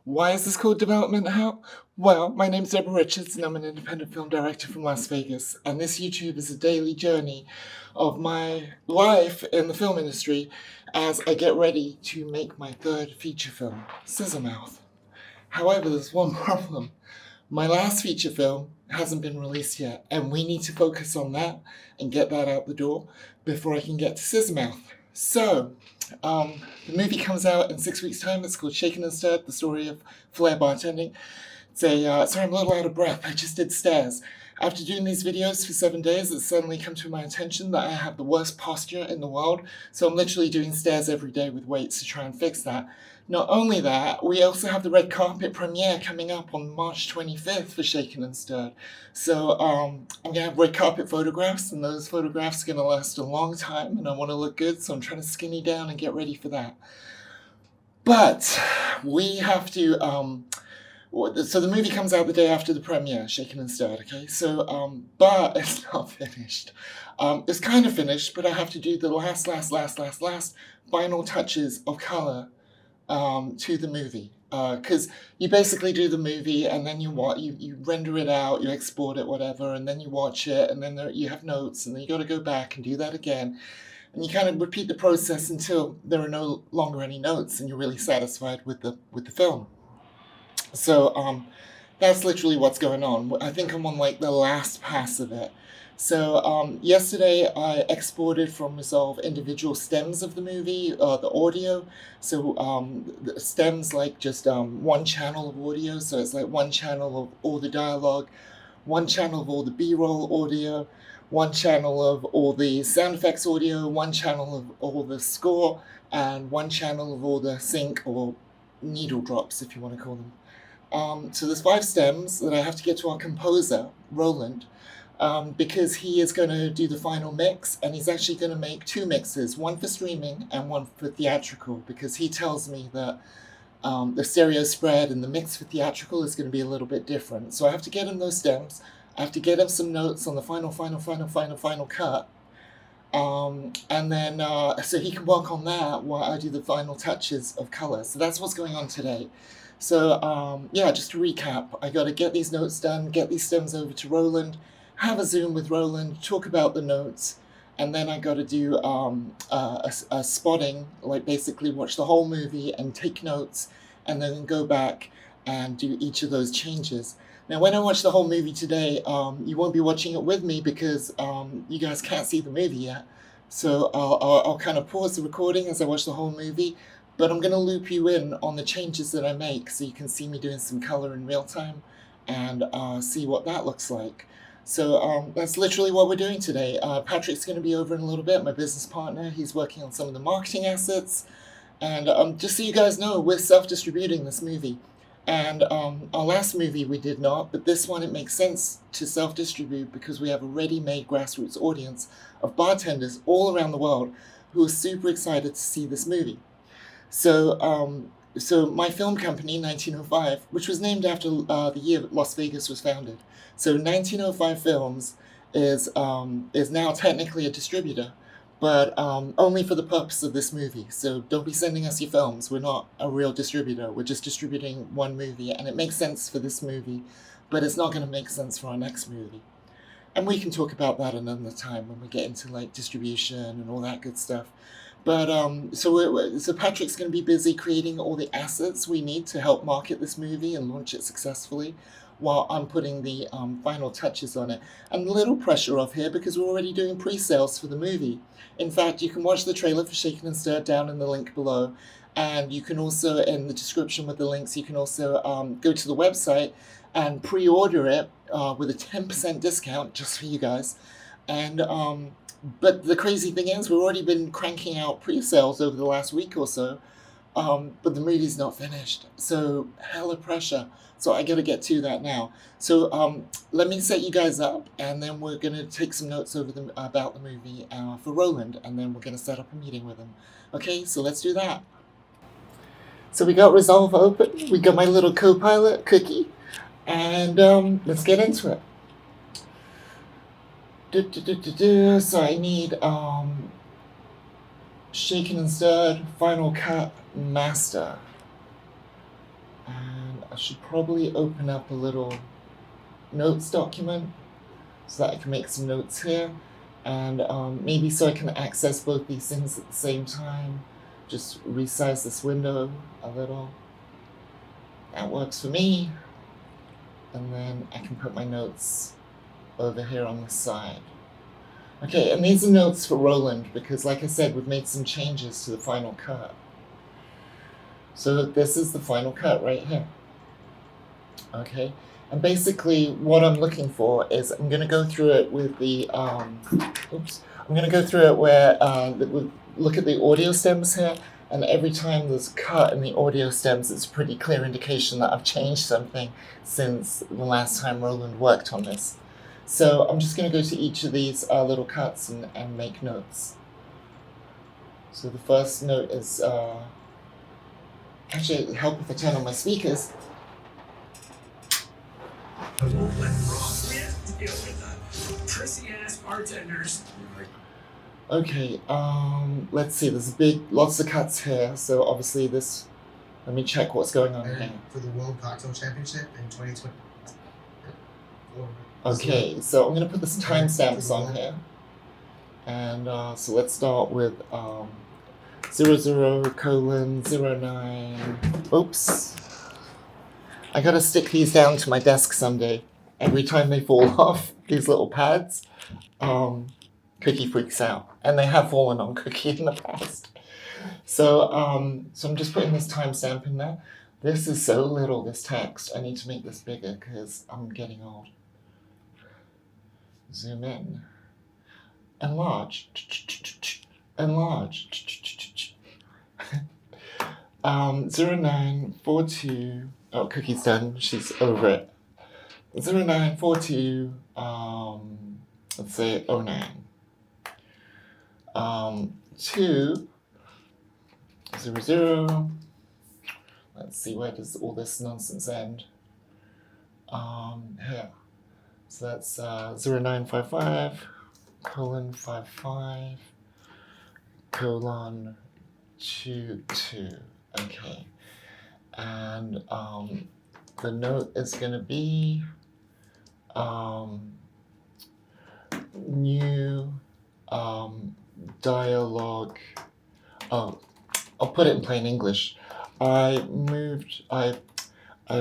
Why is this called Development Hell? Well, my name's Deborah Richards and I'm an independent film director from Las Vegas, and this YouTube is a daily journey of my life in the film industry as I get ready to make my third feature film, Scissor Mouth. However, there's one problem. My last feature film hasn't been released yet, and we need to focus on that and get that out the door before I can get to Scissor Mouth. So, the movie comes out in 6 weeks' time. It's called Shaken and Stirred, the story of FLAIR bartending. Sorry, I'm a little out of breath. I just did stairs. After doing these videos for 7 days, it's suddenly come to my attention that I have the worst posture in the world. So I'm literally doing stairs every day with weights to try and fix that. Not only that, we also have the red carpet premiere coming up on March 25th for Shaken and Stirred. So I'm going to have red carpet photographs, and those photographs are going to last a long time, and I want to look good, so I'm trying to skinny down and get ready for that. But we have to... So the movie comes out the day after the premiere, Shaken and Stirred, okay? So, but it's not finished. It's kind of finished, but I have to do the last final touches of color to the movie. Because you basically do the movie and then you render it out, you export it, whatever, and then you watch it, and then you have notes, and then you got to go back and do that again. And you kind of repeat the process until there are no longer any notes and you're really satisfied with the film. So that's literally what's going on. I think I'm on like the last pass of it. So yesterday I exported from Resolve individual stems of the movie, the audio. So the stems like just one channel of audio. So it's like one channel of all the dialogue, one channel of all the B-roll audio, one channel of all the sound effects audio, one channel of all the score, and one channel of all the sync or needle drops, if you want to call them. So there's 5 stems that I have to get to our composer, Roland, because he is going to do the final mix, and he's actually going to make 2 mixes, one for streaming and one for theatrical, because he tells me that the stereo spread and the mix for theatrical is going to be a little bit different. So I have to get him those stems, I have to get him some notes on the final cut, and then so he can work on that while I do the final touches of color. So that's what's going on today. So yeah, just to recap, I got to get these notes done, get these stems over to Roland, have a Zoom with Roland, talk about the notes, and then I got to do a spotting, like basically watch the whole movie and take notes, and then go back and do each of those changes. Now, when I watch the whole movie today, you won't be watching it with me because you guys can't see the movie yet. So I'll kind of pause the recording as I watch the whole movie, but I'm going to loop you in on the changes that I make so you can see me doing some color in real time and see what that looks like. So that's literally what we're doing today. Patrick's going to be over in a little bit, my business partner. He's working on some of the marketing assets. And just so you guys know, we're self-distributing this movie. And our last movie we did not, but this one it makes sense to self-distribute because we have a ready-made grassroots audience of bartenders all around the world who are super excited to see this movie. So, so my film company, 1905, which was named after the year that Las Vegas was founded. So 1905 Films is now technically a distributor, but only for the purpose of this movie. So don't be sending us your films. We're not a real distributor. We're just distributing one movie, and it makes sense for this movie, but it's not going to make sense for our next movie. And we can talk about that another time when we get into like distribution and all that good stuff. But so Patrick's going to be busy creating all the assets we need to help market this movie and launch it successfully, while I'm putting the final touches on it. And a little pressure off here because we're already doing pre-sales for the movie. In fact, you can watch the trailer for Shaken and Stirred down in the link below. And you can also, in the description with the links, you can also go to the website and pre-order it with a 10% discount just for you guys. And but the crazy thing is, we've already been cranking out pre-sales over the last week or so, but the movie's not finished. So hella pressure. So I got to get to that now. So let me set you guys up, and then we're going to take some notes over about the movie for Roland, and then we're going to set up a meeting with him. Okay, so let's do that. So we got Resolve open. We got my little co-pilot, Cookie, and let's get into it. So I need Shaken and Stirred Final Cut Master. I should probably open up a little notes document so that I can make some notes here, and maybe so I can access both these things at the same time. Just resize this window a little. That works for me. And then I can put my notes over here on the side. Okay, and these are notes for Roland because, like I said, we've made some changes to the final cut. So this is the final cut right here. Okay, and basically what I'm looking for is I'm going to go through it with the, I'm going to go through it where we look at the audio stems here, and every time there's a cut in the audio stems, it's a pretty clear indication that I've changed something since the last time Roland worked on this. So I'm just going to go to each of these little cuts and make notes. So the first note is, actually it'd help if I turn on my speakers. I won't let Ross deal with prissy ass bartenders. Okay, let's see, there's lots of cuts here, so obviously this, let me check what's going on here. For the World Cocktail Championship in 2020. Okay, so I'm going to put this timestamps on here, and so let's start with 00:09, oops, I gotta stick these down to my desk someday. Every time they fall off, these little pads, Cookie freaks out, and they have fallen on Cookie in the past. So, so I'm just putting this timestamp in there. This is so little, this text. I need to make this bigger because I'm getting old. Zoom in. Enlarge. Enlarge. 0942. Oh, Cookie's done. She's over it. 0942. Let's say 09. 2 0 0. Let's see, where does all this nonsense end? Here. So that's 0955 colon 55 colon 22. Okay. And the note is going to be new dialogue. Oh, I'll put it in plain English. I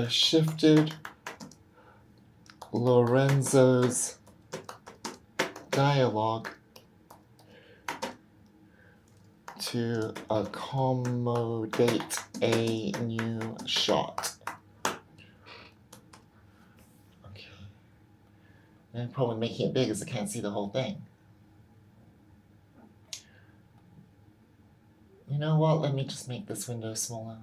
shifted Lorenzo's dialogue to accommodate a new shot. Okay. And probably making it big as I can't see the whole thing. You know what? Let me just make this window smaller.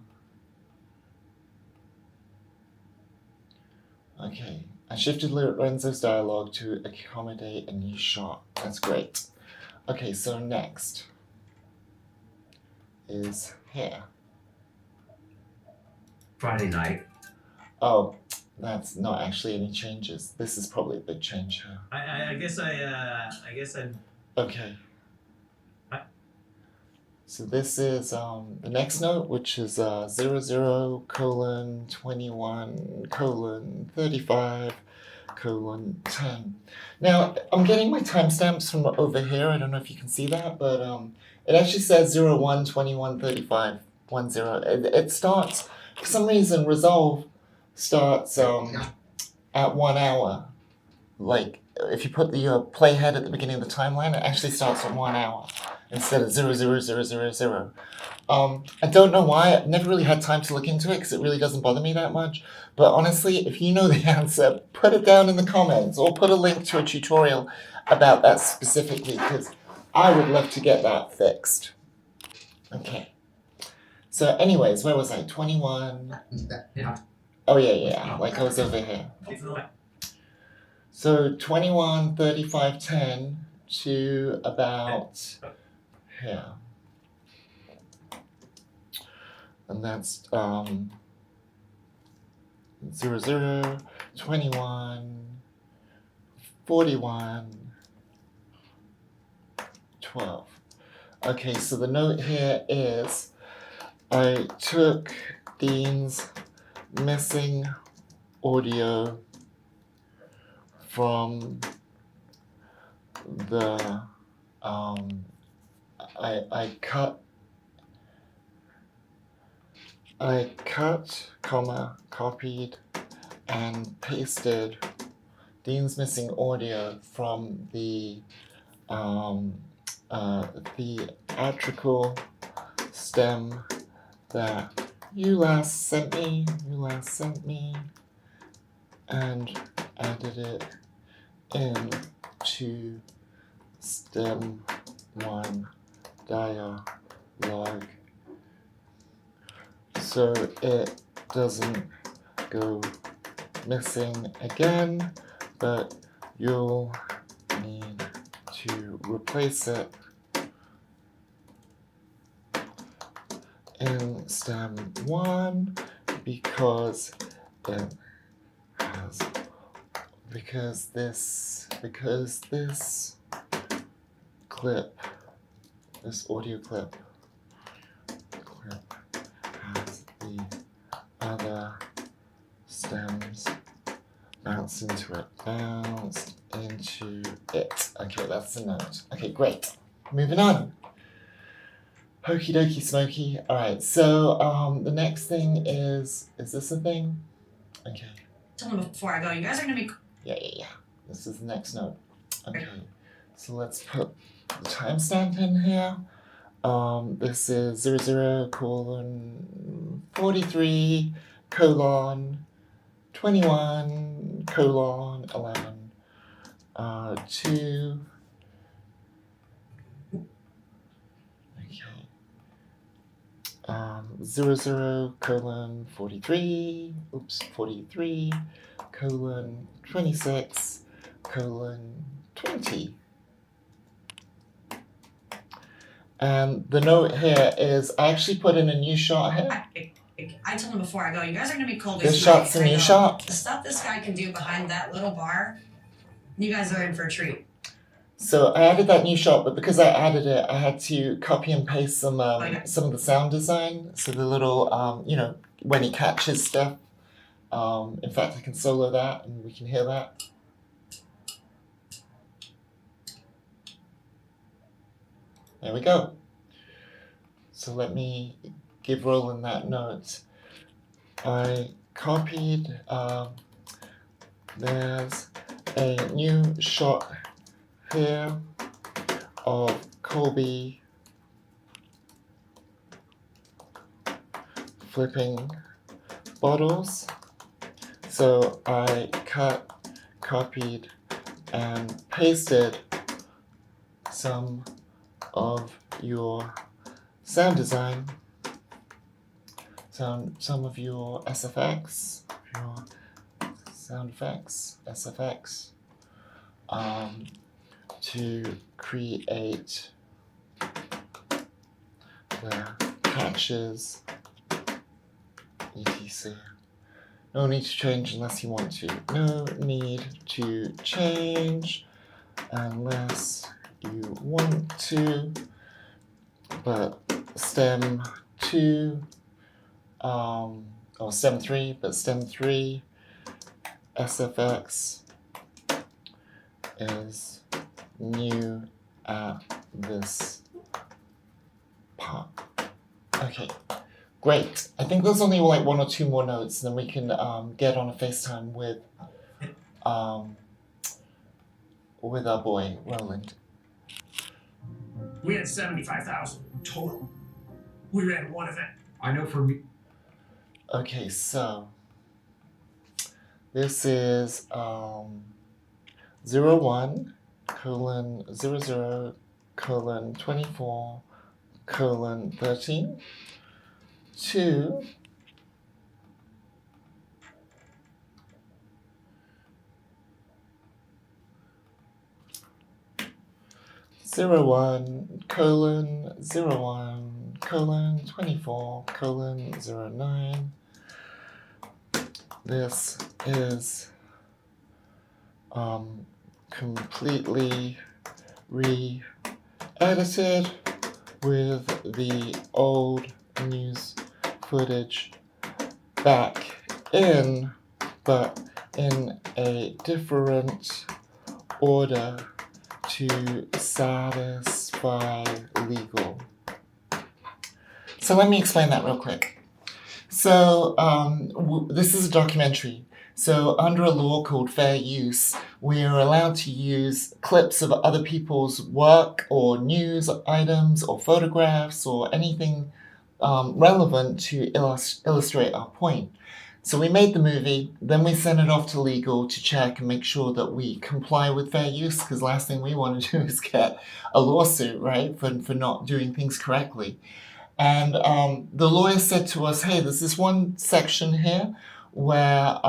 Okay. I shifted Lorenzo's dialogue to accommodate a new shot. That's great. Okay, so next is here. Friday night. Oh, that's not actually any changes. This is probably a big change here. I guess I'm. Okay. So this is the next note, which is 00 colon 21 colon 35 colon 10. Now, I'm getting my timestamps from over here. I don't know if you can see that, but it actually says 01 21 35 10. It starts, for some reason, Resolve starts at 1 hour. Like, if you put the playhead at the beginning of the timeline, it actually starts at 1 hour instead of 00000. I don't know why. I've never really had time to look into it because it really doesn't bother me that much. But honestly, if you know the answer, put it down in the comments or put a link to a tutorial about that specifically because I would love to get that fixed. Okay. So anyways, where was I? 21. Oh, yeah. Like I was over here. So 21, 35, 10 to about here. And that's 00, 21, 41, 12. Okay, so the note here is I took Dean's missing audio from the I cut, comma, copied and pasted Dean's missing audio from the theatrical stem that you last sent me, and added it into stem 1 dialogue so it doesn't go missing again, but you'll need to replace it in stem 1 because it has because this clip, this audio clip has the other stems bounced into it. Okay, that's the note. Okay, great. Moving on. Hokey dokey smoky. Alright, so the next thing is this a thing? Okay. Tell them before I go, you guys are gonna be... Yeah. This is the next note. Okay, so let's put the timestamp in here. This is 00:43:21:11 2. Okay. 43:26:20. And the note here is I actually put in a new shot here. I told him before I go, you guys are gonna be cold. This shot's a new shot. The stuff this guy can do behind that little bar, you guys are in for a treat. So I added that new shot, but because I added it, I had to copy and paste some of the sound design. So the little, when he catches stuff. In fact, I can solo that and we can hear that. There we go. So let me give Roland that note. I copied, there's a new shot here of Colby flipping bottles. So I cut, copied, and pasted some of your sound design, some of your SFX, your sound effects, SFX, to create the catches, etc. No need to change unless you want to. No need to change unless you want to. But stem 2, or stem 3, but stem 3 SFX is new at this part. Okay. Great. I think there's only like 1 or 2 more notes, and then we can get on a FaceTime with our boy Roland. We had 75,000 total. We ran one event. I know for me. Okay, so this is 01:00:24:13 to 01:01:24:09. This is completely re-edited with the old news footage back in, but in a different order to satisfy legal. So let me explain that real quick. So this is a documentary. So under a law called fair use, we are allowed to use clips of other people's work or news items or photographs or anything relevant to illustrate our point. So we made the movie, then we sent it off to legal to check and make sure that we comply with fair use, because last thing we want to do is get a lawsuit, right, for not doing things correctly. And the lawyer said to us, hey, there's this one section here where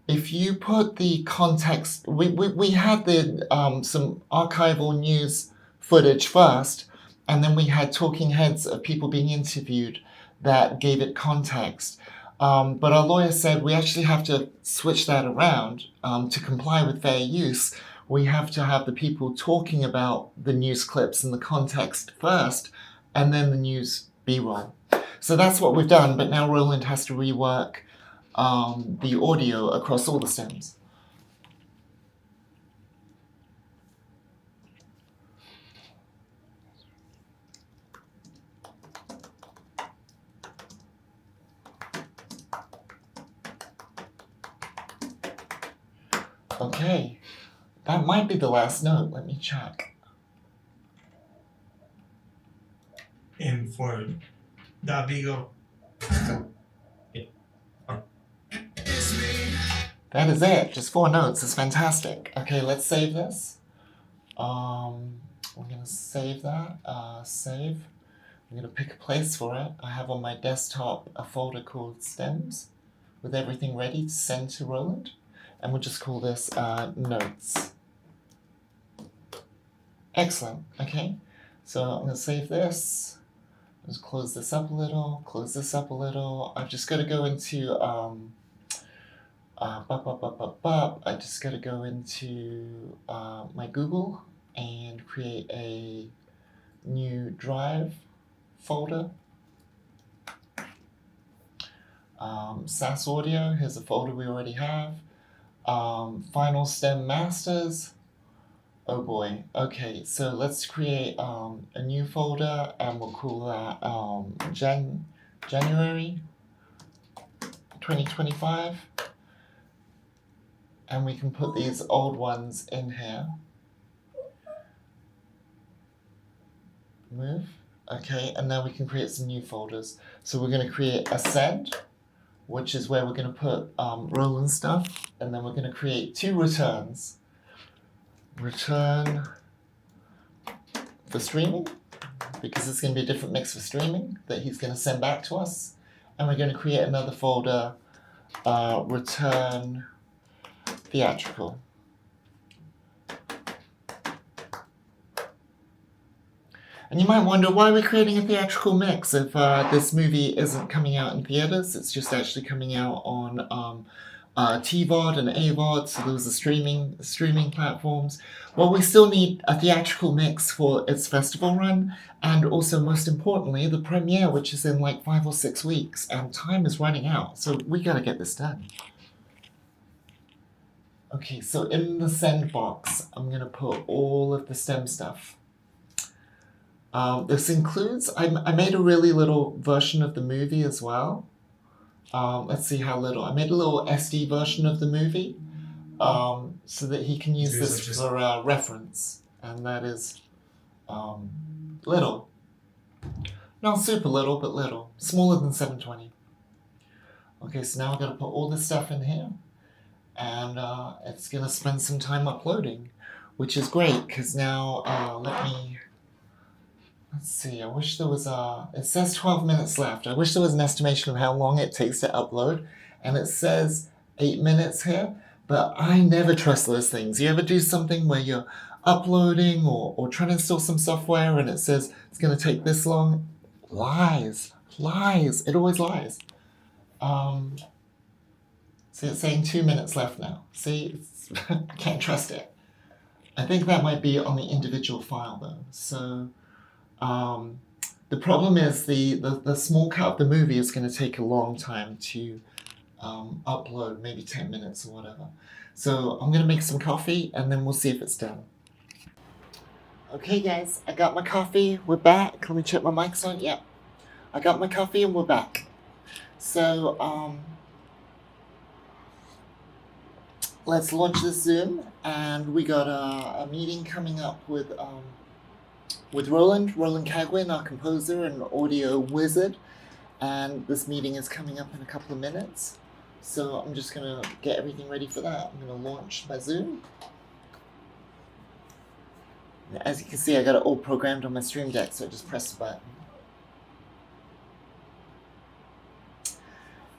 if you put the context, we had the some archival news footage first, and then we had talking heads of people being interviewed that gave it context. But our lawyer said we actually have to switch that around to comply with fair use. We have to have the people talking about the news clips and the context first, and then the news B-roll. So that's what we've done, but now Roland has to rework the audio across all the stems. Okay, that might be the last note. Let me check. And for Davigo. That is it. Just 4 notes. It's fantastic. Okay, let's save this. We're gonna save that. Save. I'm gonna pick a place for it. I have on my desktop a folder called Stems with everything ready to send to Roland. And we'll just call this Notes. Excellent. Okay, so I'm going to save this. Let's close this up a little. Close this up a little. I've just got to go into I just got to go into my Google and create a new Drive folder. SAS Audio. Here's a folder we already have. Final Stem Masters. Oh boy. Okay, so let's create a new folder and we'll call that January 2025. And we can put these old ones in here. Move. Okay, and now we can create some new folders. So we're going to create Ascend, which is where we're going to put Roland stuff, and then we're going to create 2 returns. Return for streaming, because it's going to be a different mix for streaming that he's going to send back to us. And we're going to create another folder, return theatrical. And you might wonder why we're creating a theatrical mix if this movie isn't coming out in theaters. It's just actually coming out on TVOD and AVOD, so those are streaming platforms. Well, we still need a theatrical mix for its festival run, and also, most importantly, the premiere, which is in like 5 or 6 weeks, and time is running out, so we gotta get this done. Okay, so in the send box, I'm gonna put all of the STEM stuff. This includes, I made a really little version of the movie as well. Let's see how little. I made a little SD version of the movie so that he can use this for reference. And that is little. Not super little, but little. Smaller than 720. Okay, so now I'm going to put all this stuff in here. And it's going to spend some time uploading, which is great because now let's see, I wish there was it says 12 minutes left. I wish there was an estimation of how long it takes to upload. And it says 8 minutes here, but I never trust those things. You ever do something where you're uploading or trying to install some software and it says it's going to take this long? Lies. It always lies. See, it's saying 2 minutes left now. See, I can't trust it. I think that might be on the individual file though. So the problem is the small cut of the movie is going to take a long time to upload, maybe 10 minutes or whatever. So I'm gonna make some coffee and then we'll see if it's done. Okay guys, I got my coffee, we're back. Let me check my mic's on, yeah. I got my coffee and we're back. So, let's launch this Zoom, and we got a meeting coming up with Roland Cagwin, our composer and audio wizard, and this meeting is coming up in a couple of minutes. So I'm just gonna get everything ready for that. I'm gonna launch my Zoom. As you can see, I got it all programmed on my Stream Deck, so I just press the button.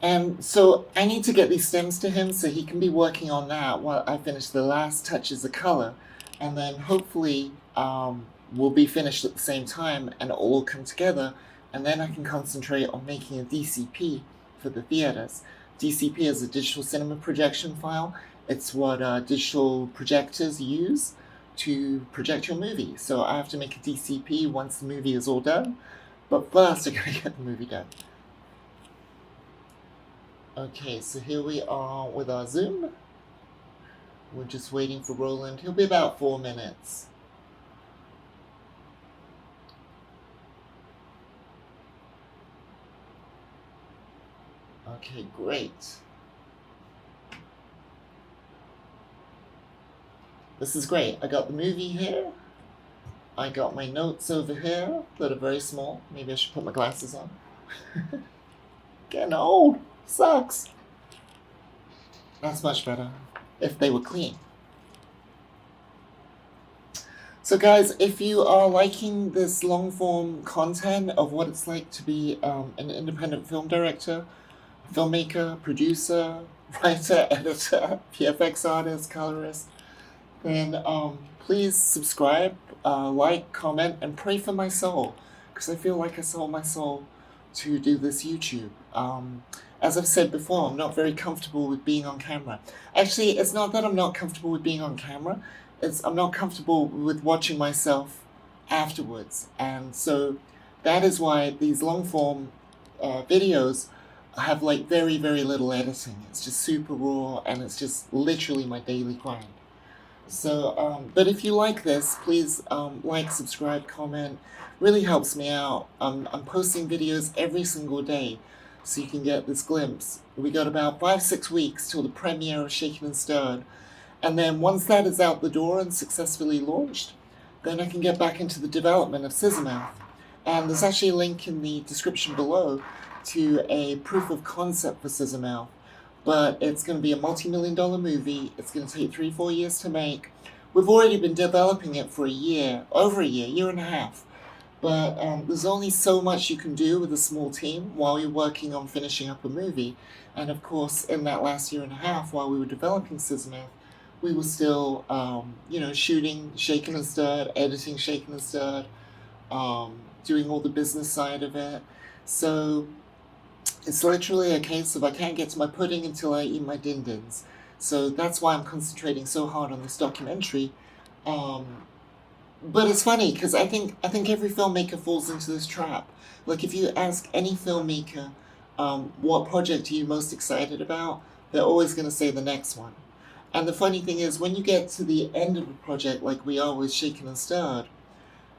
And so I need to get these stems to him so he can be working on that while I finish the last touches of color. And then hopefully we'll be finished at the same time and it'll all come together. And then I can concentrate on making a DCP for the theaters. DCP is a digital cinema projection file. It's what digital projectors use to project your movie. So I have to make a DCP once the movie is all done. But first I gotta get the movie done. Okay, so here we are with our Zoom. We're just waiting for Roland. He'll be about 4 minutes. Okay, great. This is great. I got the movie here. I got my notes over here that are very small. Maybe I should put my glasses on. Getting old. Sucks. That's much better. If they were clean. So guys, if you are liking this long form content of what it's like to be an independent film director, filmmaker, producer, writer, editor, VFX artist, colorist, then please subscribe, like, comment, and pray for my soul, because I feel like I sold my soul to do this YouTube. As I've said before, I'm not very comfortable with being on camera. Actually, it's not that I'm not comfortable with being on camera, it's I'm not comfortable with watching myself afterwards. And so that is why these long form videos have like very, very little editing. It's just super raw and it's just literally my daily grind. So, but if you like this, please like, subscribe, comment. Really helps me out. I'm posting videos every single day, so you can get this glimpse. We got about 5-6 weeks till the premiere of Shaken and Stirred, and then once that is out the door and successfully launched, then I can get back into the development of Scissormouth. And there's actually a link in the description below to a proof of concept for Scissormouth. But it's going to be a multi-million-dollar movie. It's going to take 3-4 years to make. We've already been developing it for a year, over a year and a half. But there's only so much you can do with a small team while you're working on finishing up a movie. And of course, in that last year and a half, while we were developing Scissormouth, we were still, shooting Shaken and Stirred, editing Shaken and Stirred, doing all the business side of it. So it's literally a case of I can't get to my pudding until I eat my din-dins. So that's why I'm concentrating so hard on this documentary. But it's funny, because I think every filmmaker falls into this trap. Like, if you ask any filmmaker, what project are you most excited about, they're always going to say the next one. And the funny thing is, when you get to the end of a project, like we are with Shaken and Stirred,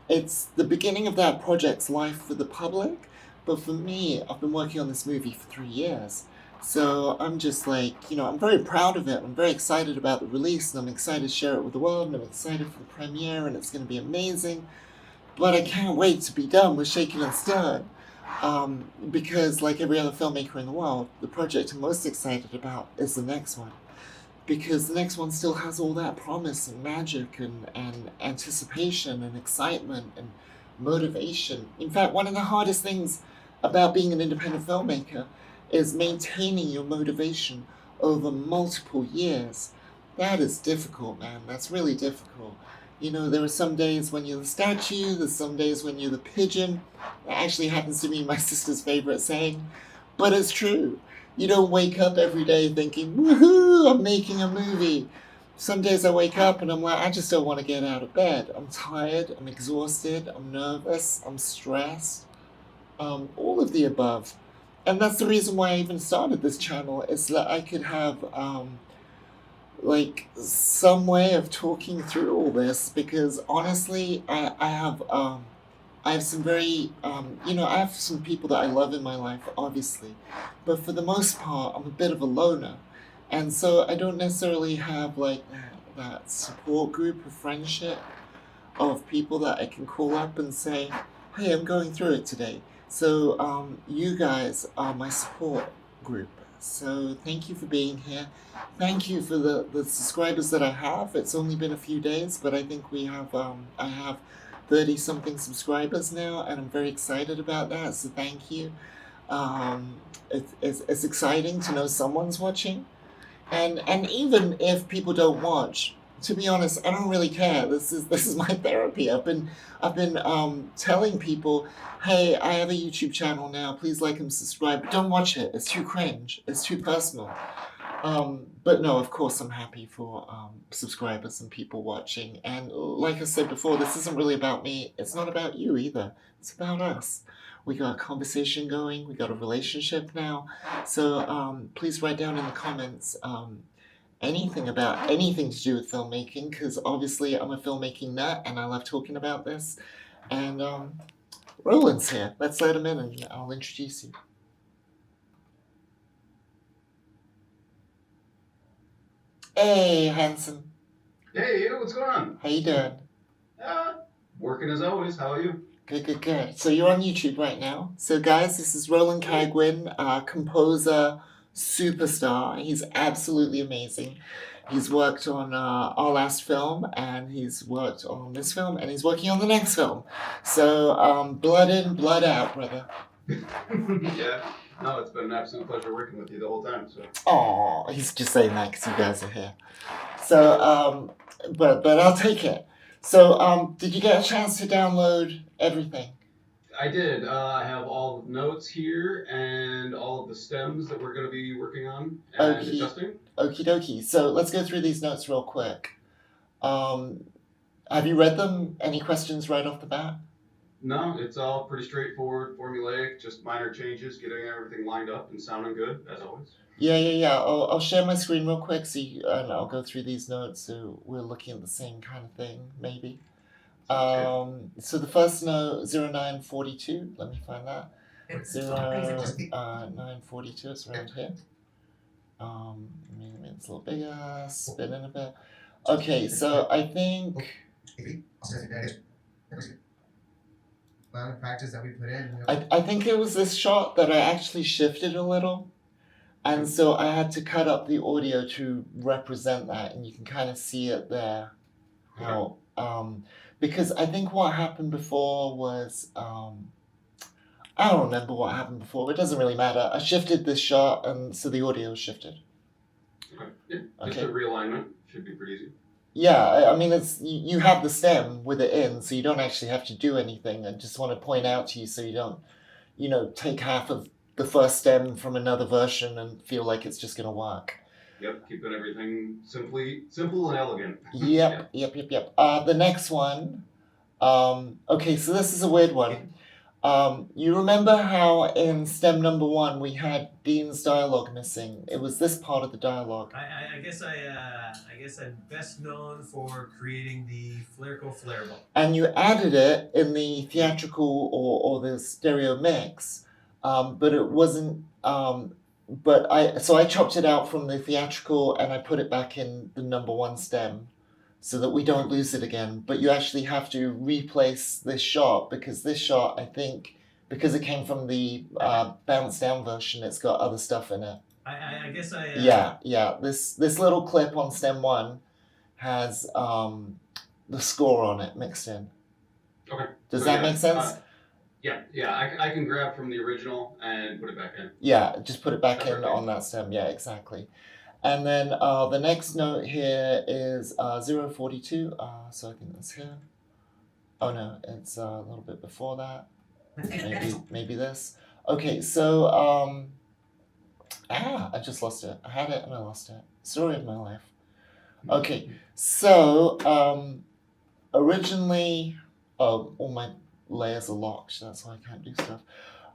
it's the beginning of that project's life for the public. But for me, I've been working on this movie for 3 years. So I'm just like, I'm very proud of it. I'm very excited about the release, and I'm excited to share it with the world, and I'm excited for the premiere, and it's going to be amazing. But I can't wait to be done with Shaken and Stirred. Because like every other filmmaker in the world, the project I'm most excited about is the next one. Because the next one still has all that promise and magic and anticipation and excitement and motivation. In fact, one of the hardest things about being an independent filmmaker is maintaining your motivation over multiple years. That is difficult, man. That's really difficult. There are some days when you're the statue, there's some days when you're the pigeon. That actually happens to be my sister's favorite saying, but it's true. You don't wake up every day thinking, woohoo, I'm making a movie. Some days I wake up and I'm like, I just don't want to get out of bed. I'm tired, I'm exhausted, I'm nervous, I'm stressed. All of the above. and that's the reason why I even started this channel, is that I could have like some way of talking through all this, because honestly I have some very I have some people that I love in my life, obviously, but for the most part I'm a bit of a loner, and so I don't necessarily have like that support group of friendship of people that I can call up and say, hey, I'm going through it today. So you guys are my support group. So thank you for being here. Thank you for the subscribers that I have. It's only been a few days, but I think I have 30 something subscribers now, and I'm very excited about that. So thank you. It's exciting to know someone's watching. And even if people don't watch, to be honest, I don't really care. This is my therapy. I've been telling people, hey, I have a YouTube channel now. Please like and subscribe. But don't watch it. It's too cringe. It's too personal. But no, of course, I'm happy for subscribers and people watching. And like I said before, this isn't really about me. It's not about you either. It's about us. We got a conversation going. We got a relationship now. So please write down in the comments anything to do with filmmaking, because obviously I'm a filmmaking nut and I love talking about this. And Roland's here. Let's let him in and I'll introduce you. Hey, handsome. Hey, you, what's going on? How you doing? Working as always. How are you? Good. So you're on YouTube right now. So guys, this is Roland Cagwin, composer, superstar. He's absolutely amazing. He's worked on our last film, and he's worked on this film, and he's working on the next film. So blood in, blood out, brother. Yeah. No, it's been an absolute pleasure working with you the whole time. So. Aw, he's just saying that because you guys are here. So, but I'll take it. So, did you get a chance to download everything? I did. I have all the notes here and all of the stems that we're going to be working on and adjusting. Okie dokie. So let's go through these notes real quick. Have you read them? Any questions right off the bat? No, it's all pretty straightforward, formulaic, just minor changes, getting everything lined up and sounding good, as always. Yeah. I'll share my screen real quick, and I'll go through these notes so we're looking at the same kind of thing, maybe. So the first note, 0942, let me find that. 0942, it's around here. Maybe it's a little bigger, spin in a bit. Okay, so I think... Practice that we put in. I think it was this shot that I actually shifted a little. And so I had to cut up the audio to represent that, and you can kind of see it there. How because I think what happened before was I don't remember what happened before, but it doesn't really matter. I shifted this shot, and so the audio shifted. Okay. Yeah. Just a realignment should be pretty easy. Yeah, I mean, it's you have the stem with it in, so you don't actually have to do anything. I just want to point out to you so you don't, take half of the first stem from another version and feel like it's just going to work. Yep, keeping everything simple and elegant. Yep. The next one, okay, so this is a weird one. You remember how in stem number 1 we had Dean's dialogue missing? It was this part of the dialogue. I guess I'm best known for creating the FLAIR ball. And you added it in the theatrical or the stereo mix, but it wasn't. So I chopped it out from the theatrical and I put it back in the number 1 stem, so that we don't lose it again. But you actually have to replace this shot, because this shot, I think, because it came from the bounce down version, it's got other stuff in it. I guess I... Yeah. This little clip on stem 1 has the score on it mixed in. Okay. Does that make sense? Yeah. I can grab from the original and put it back in. Yeah, just put it back in on that stem. Yeah, exactly. And then the next note here is 042. So I think that's here. Oh no, it's a little bit before that. Maybe this. Okay, so I just lost it. I had it and I lost it. Story of my life. Okay, so originally, all my layers are locked. That's why I can't do stuff.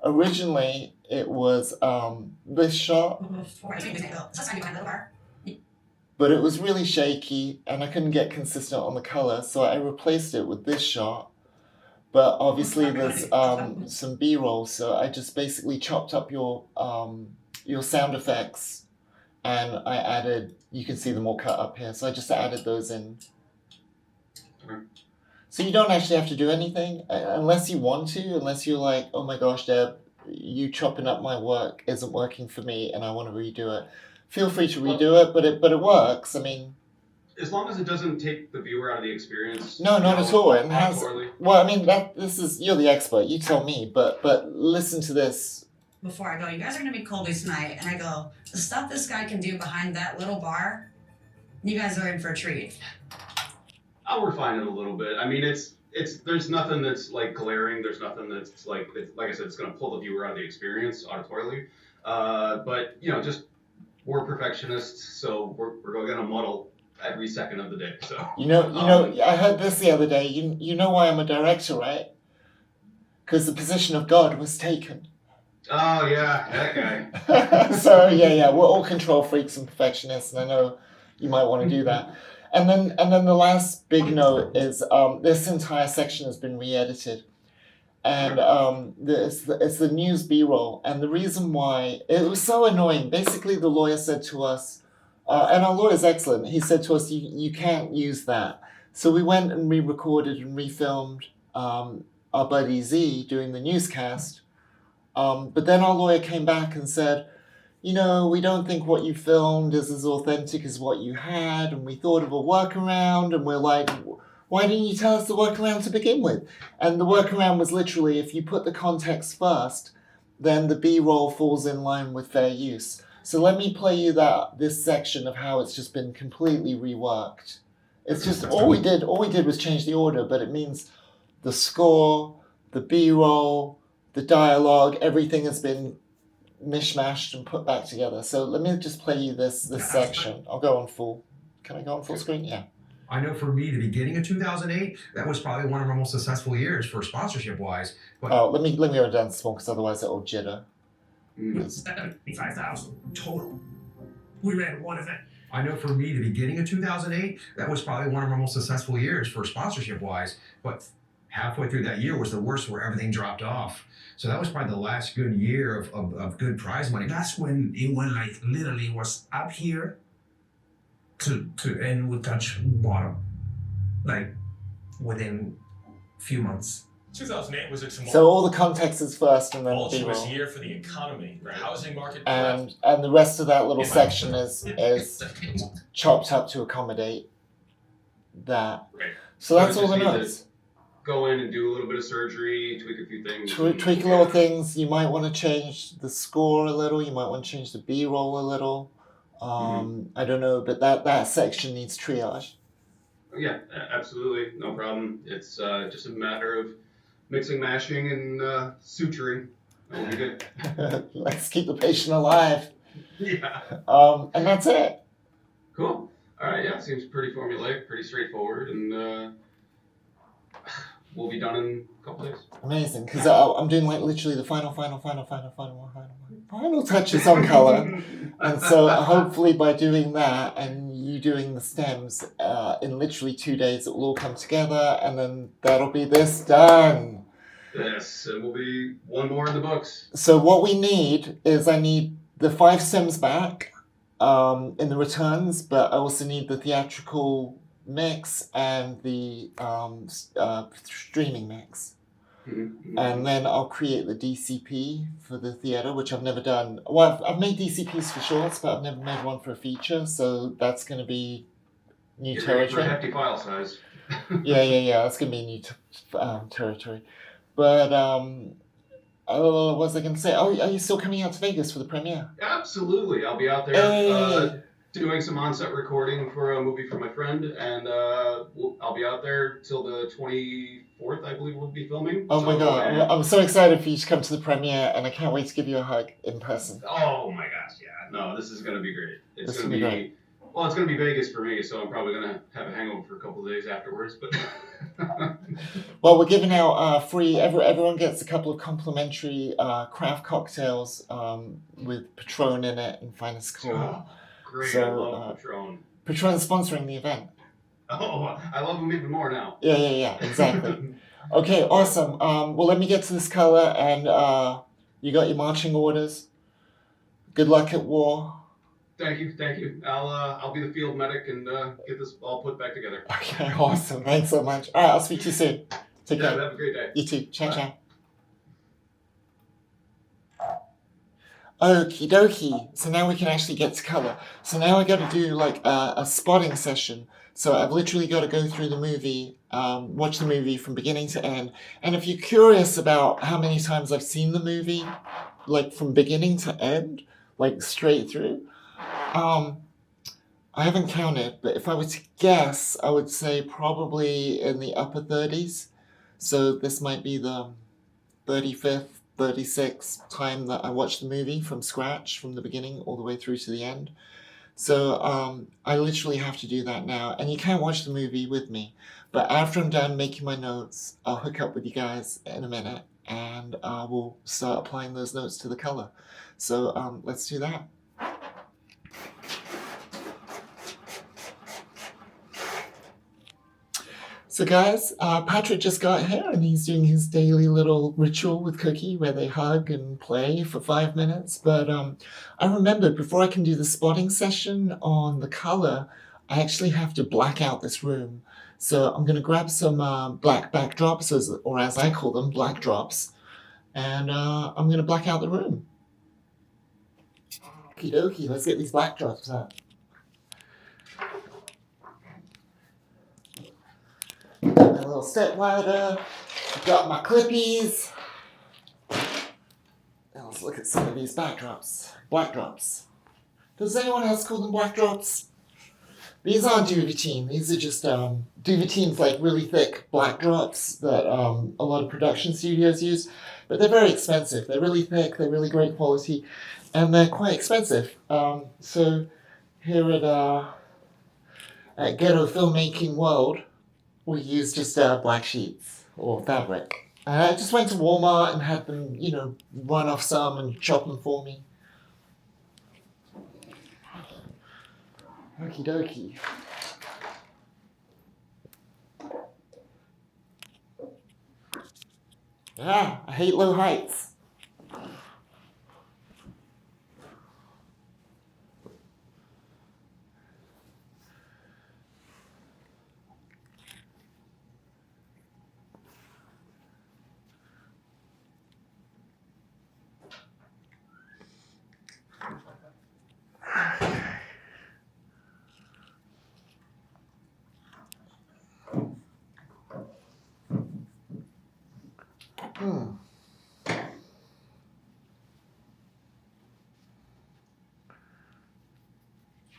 Originally, it was this shot, but it was really shaky and I couldn't get consistent on the color, so I replaced it with this shot. But obviously there's some B-roll, so I just basically chopped up your sound effects and I added, you can see them all cut up here, so I just added those in. Okay. So you don't actually have to do anything unless you want to, unless you're like, oh my gosh, Deb, you chopping up my work isn't working for me and I want to redo it. Feel free to redo it, but it works. I mean, as long as it doesn't take the viewer out of the experience. no, not at all. It has. Auditorily. Well, I mean, this is, you're the expert. You tell me. But listen to this. Before I go, you guys are gonna be cold tonight, and I go, the stuff this guy can do behind that little bar, you guys are in for a treat. I'll refine it a little bit. I mean, it's there's nothing that's like glaring. There's nothing that's like I said, it's gonna pull the viewer out of the experience auditorily. But you know, just we're perfectionists, so we're gonna muddle every second of the day. So You know, I heard this the other day. You know why I'm a director, right? Because the position of God was taken. Oh yeah, that guy. So yeah, we're all control freaks and perfectionists, and I know you might want to do that. And then the last big note is this entire section has been re-edited, and it's the news B-roll. And the reason why it was so annoying, basically, the lawyer said to us, and our lawyer's excellent. He said to us, you can't use that. So we went and re-recorded and refilmed our buddy Z doing the newscast. But then our lawyer came back and said, you know, we don't think what you filmed is as authentic as what you had, and we thought of a workaround, and we're like, why didn't you tell us the workaround to begin with? And the workaround was literally, if you put the context first, then the B-roll falls in line with fair use. So let me play you this section of how it's just been completely reworked. It's just, all we did was change the order, but it means the score, the B-roll, the dialogue, everything has been mishmashed and put back together. So let me just play you this section. I'll go on full. Can I go on full screen? Yeah. I know for me, the beginning of 2008, that was probably one of our most successful years for sponsorship-wise. But let me go down small because otherwise it'll jitter. 75,000 total. We ran one event. I know for me, the beginning of 2008, that was probably one of our most successful years for sponsorship-wise. But halfway through that year was the worst, where everything dropped off. So that was probably the last good year of good prize money. That's when it went like literally was up here to and would touch bottom, like within a few months. 2008 was a tumultuous So all the context is first and then the B-roll. year for the economy. The housing market And the rest of that little section is chopped up to accommodate that. Right. So that's So all the just need notes. Go in and do a little bit of surgery, tweak a few things. Tweak little things. You might want to change the score a little. You might want to change the B-roll a little. I don't know, but that section needs triage. Yeah, absolutely, no problem. It's just a matter of mixing, mashing, and suturing. That will be good. Let's keep the patient alive. Yeah. And that's it. Cool. All right. Yeah, seems pretty formulaic, pretty straightforward, and we'll be done in a couple days. Amazing, because I'm doing like literally the final touches on color, and so hopefully by doing that and you doing the stems, in literally 2 days it will all come together, and then that'll be this done. Yes, and we'll be one more in the books. So what we need is I need the 5 stems back in the returns, but I also need the theatrical mix and the streaming mix. Mm-hmm. And then I'll create the DCP for the theater, which I've never done. Well, I've made DCPs for shorts, but I've never made one for a feature, so that's going to be new Get ready for a territory. hefty file size. Yeah, that's going to be new territory. But, what was I going to say? Oh, are you still coming out to Vegas for the premiere? Absolutely, I'll be out there Hey. doing some on-set recording for a movie for my friend, and I'll be out there till the 24th, I believe we'll be filming. Oh my So, god, and- I'm so excited for you to come to the premiere, and I can't wait to give you a hug in person. Oh my gosh, yeah. No, this is going to be great. It's This going will to be be great. Well, it's gonna be Vegas for me, so I'm probably gonna have a hangover for a couple of days afterwards. But Well, we're giving out free. Everyone gets a couple of complimentary craft cocktails with Patron in it and finest core. oh, great, So, I love Patron. Patron's sponsoring the event. Oh, I love them even more now. Yeah, exactly. Okay, awesome. Well, let me get to this color, and you got your marching orders. Good luck at war. Thank you. I'll be the field medic and get this all put back together. Okay, awesome. Thanks so much. All right, I'll speak to you soon. Take Yeah, care. have a great day. You too. Ciao, Bye. ciao. Okie dokie. So now we can actually get to color. So now I got to do like a spotting session. So I've literally got to go through the movie, watch the movie from beginning to end. And if you're curious about how many times I've seen the movie, like from beginning to end, like straight through, I haven't counted, but if I were to guess, I would say probably in the upper 30s. So this might be the 35th, 36th time that I watched the movie from scratch, from the beginning all the way through to the end. So I literally have to do that now. And you can watch the movie with me. But after I'm done making my notes, I'll hook up with you guys in a minute. And we'll start applying those notes to the color. So let's do that. So guys, Patrick just got here and he's doing his daily little ritual with Cookie where they hug and play for 5 minutes. But I remembered before I can do the spotting session on the color, I actually have to black out this room. So I'm going to grab some black backdrops, or as I call them, black drops. And I'm going to black out the room. Okie dokie, let's get these black drops out. Got my little step ladder, got my clippies. Now let's look at some of these backdrops, black drops. Does anyone else call them black drops? These aren't duvetine, these are just, duvetine's like really thick black drops that a lot of production studios use, but they're very expensive. They're really thick, they're really great quality, and they're quite expensive. So here at Ghetto Filmmaking World, we use just black sheets or fabric. I just went to Walmart and had them, run off some and chop them for me. Okie dokie. Yeah, I hate low heights.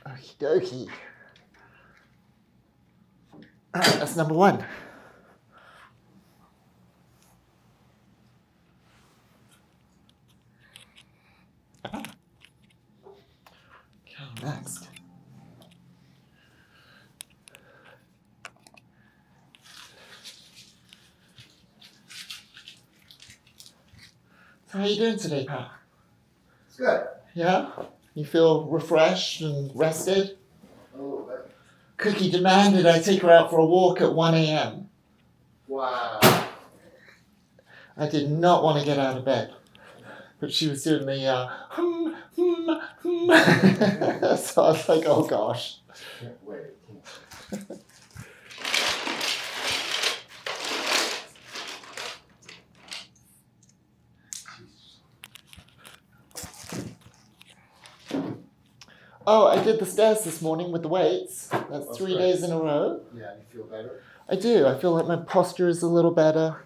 Okie dokie. Alright, that's number one. Okay, next. So how you doing today, Pat? It's good. Yeah? You feel refreshed and rested? A little bit. Cookie demanded I take her out for a walk at 1 a.m. Wow. I did not want to get out of bed. But she was doing the so I was like, oh gosh. Can't wait. Oh, I did the stairs this morning with the weights. That's That's 3 great. days in a row. Yeah, you feel better? I do. I feel like my posture is a little better.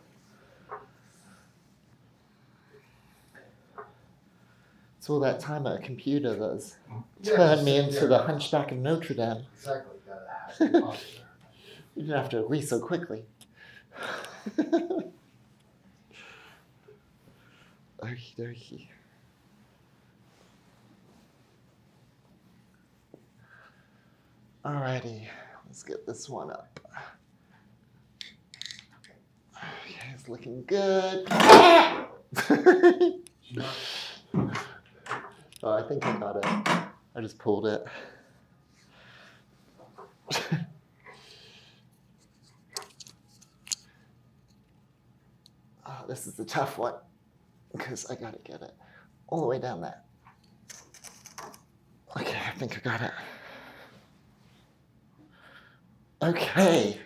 It's all that time at a computer that's turned me into the Hunchback of Notre Dame. Exactly. Gotta have the posture. You didn't have to agree so quickly. Okie dokie. Alrighty, let's get this one up. Okay, it's looking good. Ah! Oh, I think I got it. I just pulled it. Oh, this is the tough one because I gotta get it all the way down there. Okay, I think I got it. Okay.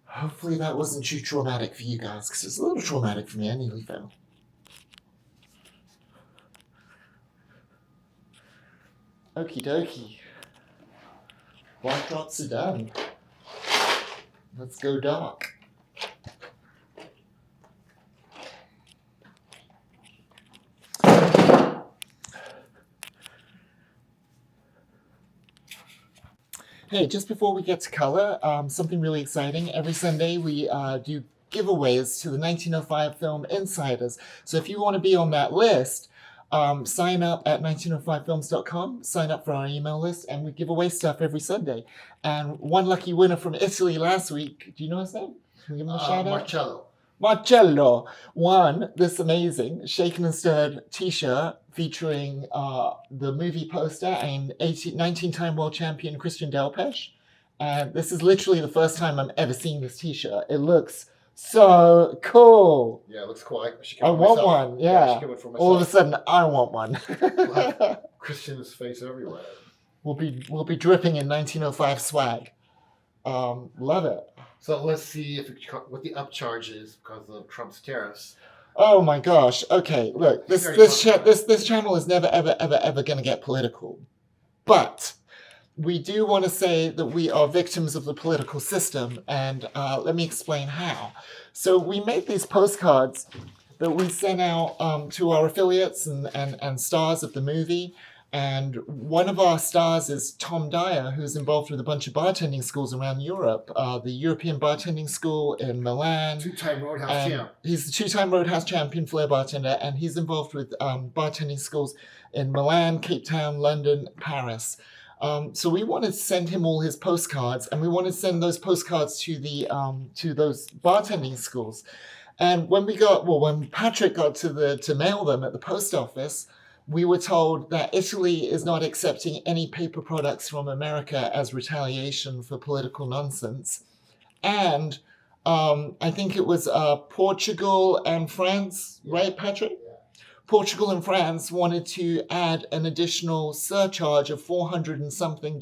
Hopefully that wasn't too traumatic for you guys, because it's a little traumatic for me. I nearly fell. Okie dokie. Black dots are done. Let's go dark. Hey, just before we get to color, something really exciting. Every Sunday we do giveaways to the 1905 Film Insiders. So if you want to be on that list, sign up at 1905films.com, sign up for our email list, and we give away stuff every Sunday. And one lucky winner from Italy last week, do you know his name? Can we give him a shout out? Marcello won this amazing Shaken and Stirred t-shirt featuring the movie poster and 19-time world champion Christian Delpeche. And this is literally the first time I'm ever seeing this t-shirt. It looks so cool. Yeah, it looks cool. I want one, yeah. I should get one for myself. All of a sudden, I want one. We'll have Christian's face everywhere. We'll be dripping in 1905 swag. Love it. So let's see what the upcharge is because of Trump's tariffs. Oh my gosh. Okay, look, this channel is never ever going to get political. But we do want to say that we are victims of the political system, and let me explain how. So we made these postcards that we sent out to our affiliates and stars of the movie. And one of our stars is Tom Dyer, who's involved with a bunch of bartending schools around Europe. The European Bartending School in Milan. Two-time Roadhouse champ. He's the two-time Roadhouse champion FLAIR bartender, and he's involved with bartending schools in Milan, Cape Town, London, Paris. So we wanted to send him all his postcards, and we wanted to send those postcards to those bartending schools. And when Patrick got to mail them at the post office, we were told that Italy is not accepting any paper products from America as retaliation for political nonsense. And I think it was Portugal and France, right, Patrick? Yeah. Portugal and France wanted to add an additional surcharge of $400 and something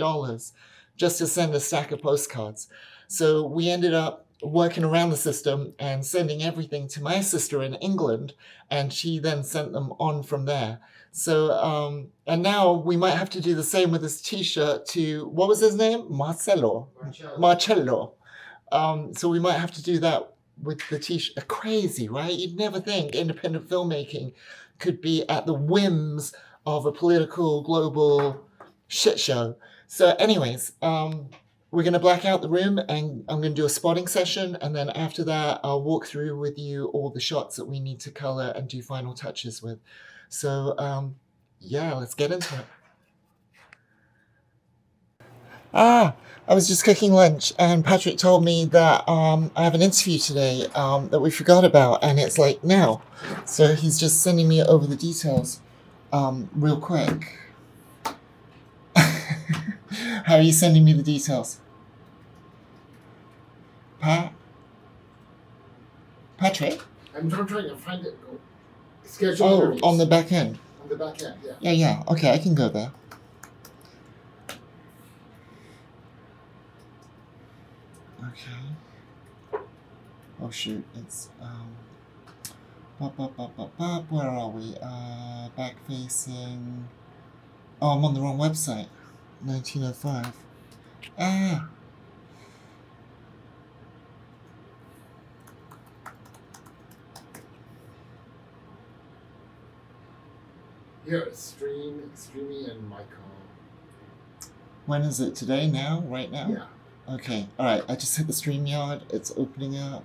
just to send a stack of postcards. So we ended up working around the system and sending everything to my sister in England, and she then sent them on from there. So, and now we might have to do the same with this t-shirt to, what was his name? Marcello. So we might have to do that with the t-shirt. Crazy, right? You'd never think independent filmmaking could be at the whims of a political global shit show. So anyways, we're going to black out the room, and I'm going to do a spotting session. And then after that, I'll walk through with you all the shots that we need to color and do final touches with. So, yeah, let's get into it. I was just cooking lunch, and Patrick told me that I have an interview today that we forgot about, and it's like now. So he's just sending me over the details real quick. How are you sending me the details? Patrick? I'm trying to find it. Schedule interviews. On the back end. On the back end, yeah. Yeah. Okay, I can go there. Okay. Oh shoot, it's where are we? Back facing. Oh, I'm on the wrong website. 1905. Here, streamy and Michael. When is it? Today? Now? Right now? Yeah. Okay. All right. I just hit the StreamYard. It's opening up.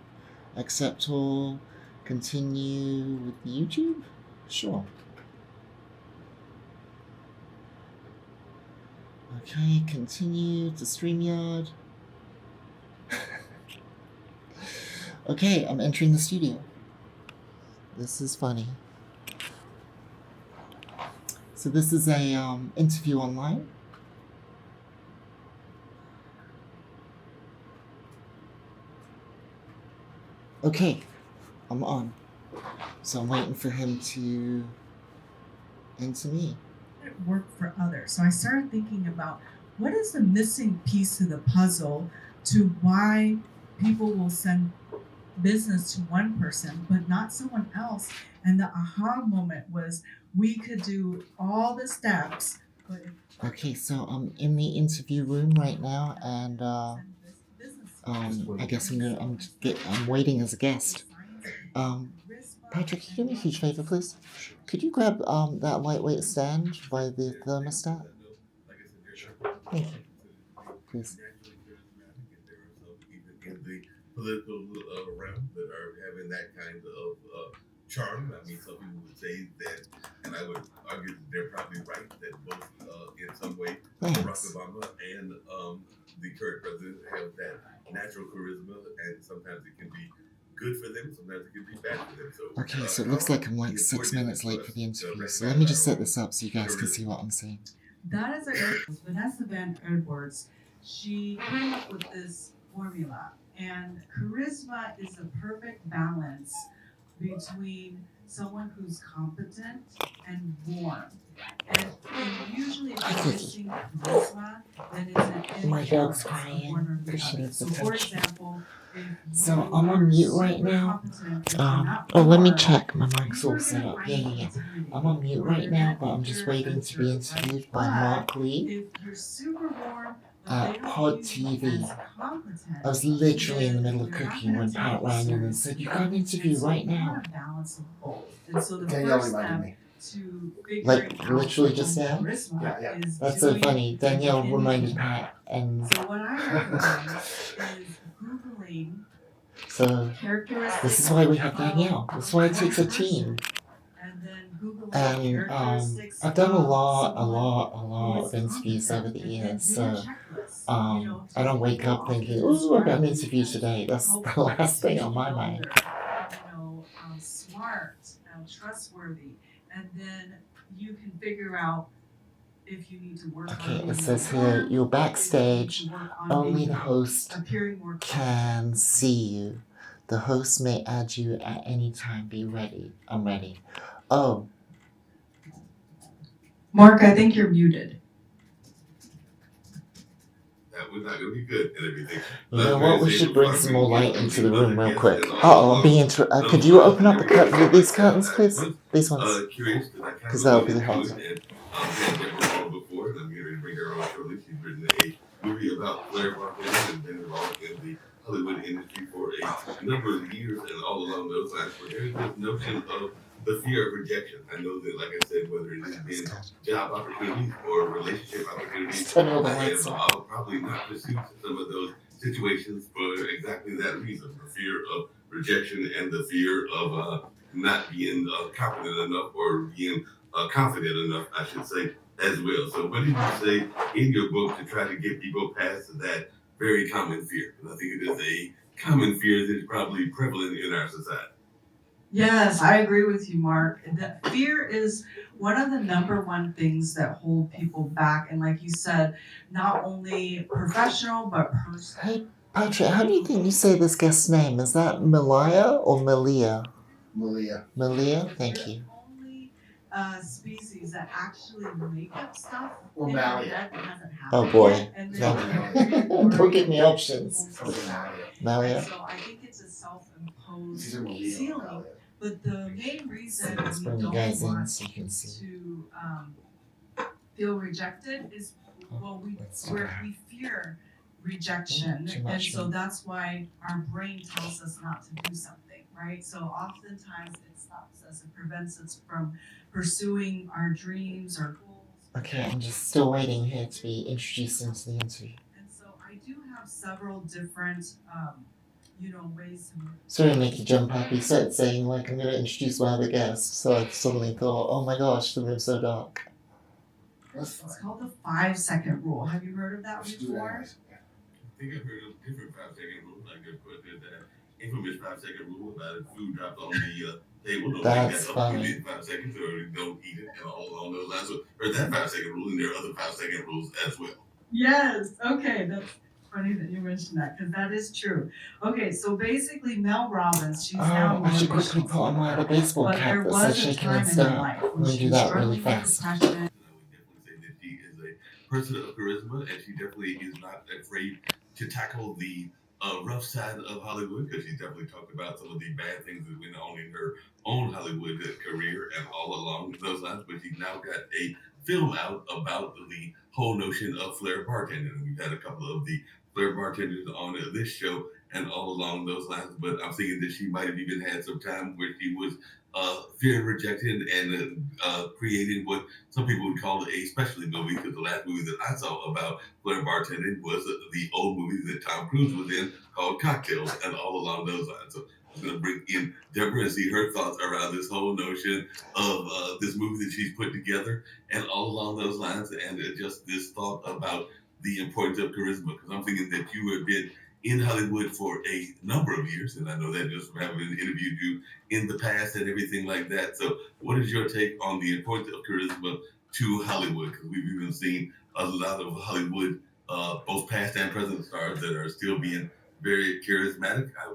Accept all. Continue with YouTube? Sure. Okay, continue to StreamYard. Okay, I'm entering the studio. This is funny. So this is a interview online. Okay, I'm on. So I'm waiting for him to enter me. Work for others. So I started thinking about what is the missing piece of the puzzle to why people will send business to one person but not someone else. And the aha moment was we could do all the steps, but Okay, so I'm in the interview room right now, and I guess I'm waiting as a guest. Patrick, can you do me a huge favor, please? Could you grab that lightweight stand by the thermostat? Thank you. Please. In the political realm that are having that kind of charm. I mean, some people would say that, and I would argue that they're probably right, that both in some way Barack Obama and the current president have that natural charisma, and sometimes it can be good for them, sometimes it can be bad for them. So, Okay, so it looks like I'm like 6 minutes late for the interview, so let me just set this up so you guys can see what I'm saying. that is Vanessa Van Edwards. She came up with this formula, and charisma is a perfect balance between someone who's competent and warm. And usually if you're missing charisma, then it's an My dog's one crying or the because she other. needs So for attention. example, if So you I'm on are mute right super now. competent, but you're not Oh, let me warm, check. My mic's all you're set gonna up. find Yeah. it intimidating. I'm on mute right You're now, gonna but I'm think just you're waiting a to be jerk, interviewed right? by Mark Lee If you're super warm, but at they don't Pod view you TV. as competent, I was literally in the then middle of you're not cooking gonna when take Pat it rang in and seriously. said, "You got an interview And so right you now." want a balance of both. And so the Danielle first reminded step me. to figuring Like, out literally your just own now? charisma Yeah. is That's so doing funny. Danielle an reminded interview. Pat, and So what I recommend is Googling so characteristics this is why we have Danielle. of That's why it one takes a person, team. and then Googling And characteristics I've done a of lot someone who of is interviews over competent, the and years. then So do a checklist. You know, I don't take wake people up off thinking, this "Ooh, I've got an strategy interview as today." That's the helpful, last thing on my builder, mind. you know, smart, trustworthy, and then you can figure out if you need to work Okay, on it being says more, here, you're if you need backstage. to work on Only being the host appearing more can see you. The host may add you at any time. Be ready. I'm ready. Oh, Mark, I think you're muted. that was not going to be good and everything. you know what? We should bring some more light into the room real quick. I'm being could you open up these curtains, please? These ones. Curious, Because that'll be helpful. I've had Deborah on before, and I'm going to bring her on shortly. She's written a movie about FLAIR bartending and been involved in the Hollywood industry for a number of years, and all along those lines, where there's this notion of the fear of rejection. I know that, like I said, whether it has been job opportunities or relationship opportunities, I'll probably not pursue some of those situations for exactly that reason, the fear of rejection and the fear of not being confident enough or being confident enough, I should say, as well. So what did you say in your book to try to get people past that very common fear? And I think it is a common fear that is probably prevalent in our society. Yes, I agree with you, Mark. That fear is one of the number one things that hold people back. And like you said, not only professional, but personal. Hey, Patrick, how do you think you say this guest's name? Is that Malia or Malia? Malia. Malia? Thank you. Only species that actually make up stuff Or in Malia. that hasn't happened. Oh boy. And No. then Don't give me options. Malia. And so I think it's a self-imposed These are Malia. ceiling. But the main reason Let's we bring you don't guys in want so you can see. to feel rejected is, well, we fear rejection, Too and much, so man. that's why our brain tells us not to do something, right? So oftentimes it stops us, it prevents us from pursuing our dreams, our goals. Okay, I'm just still waiting here to be introduced into the interview. And so I do have several different, ways to. Sorry to make you jump up. He started saying, like, I'm going to introduce my other guest. So I suddenly thought, oh my gosh, the room's so dark. That's It's fine. called the 5-second rule. Have you heard of that Let's do that. before? I think I've heard of different 5-second rules. Like there's that infamous 5-second rule about if food drops on the table, don't That's pick that up funny. within 5 seconds or don't eat it and all along those lines. So there's that 5-second rule, and there are other 5-second rules as well. Yes. Okay. That's funny that you mentioned that because that is true. Okay. So basically, Mel Robbins, she's now Oh, a I should quickly motivational put on my speaker. other baseball But cap there that was says a shaking time and in her stir. life I'm when gonna she do was that really struggling with fast. depression. And I would definitely say that she is a person of charisma, and she definitely is not afraid to tackle the rough side of Hollywood, because she definitely talked about some of the bad things that went on in her own Hollywood career and all along those lines. But she's now got a film out about the whole notion of FLAIR bartending. And we've had a couple of the FLAIR bartenders on this show and all along those lines. But I'm thinking that she might have even had some time where she was fearing rejection and created what some people would call a specialty movie, because the last movie that I saw about FLAIR bartending was the old movie that Tom Cruise was in called Cocktails and all along those lines. So I'm going to bring in Deborah and see her thoughts around this whole notion of this movie that she's put together and all along those lines, and just this thought about the importance of charisma, because I'm thinking that you have been in Hollywood for a number of years, and I know that just from having interviewed you in the past and everything like that. So what is your take on the importance of charisma to Hollywood? Because we've even seen a lot of Hollywood, both past and present stars that are still being very charismatic. I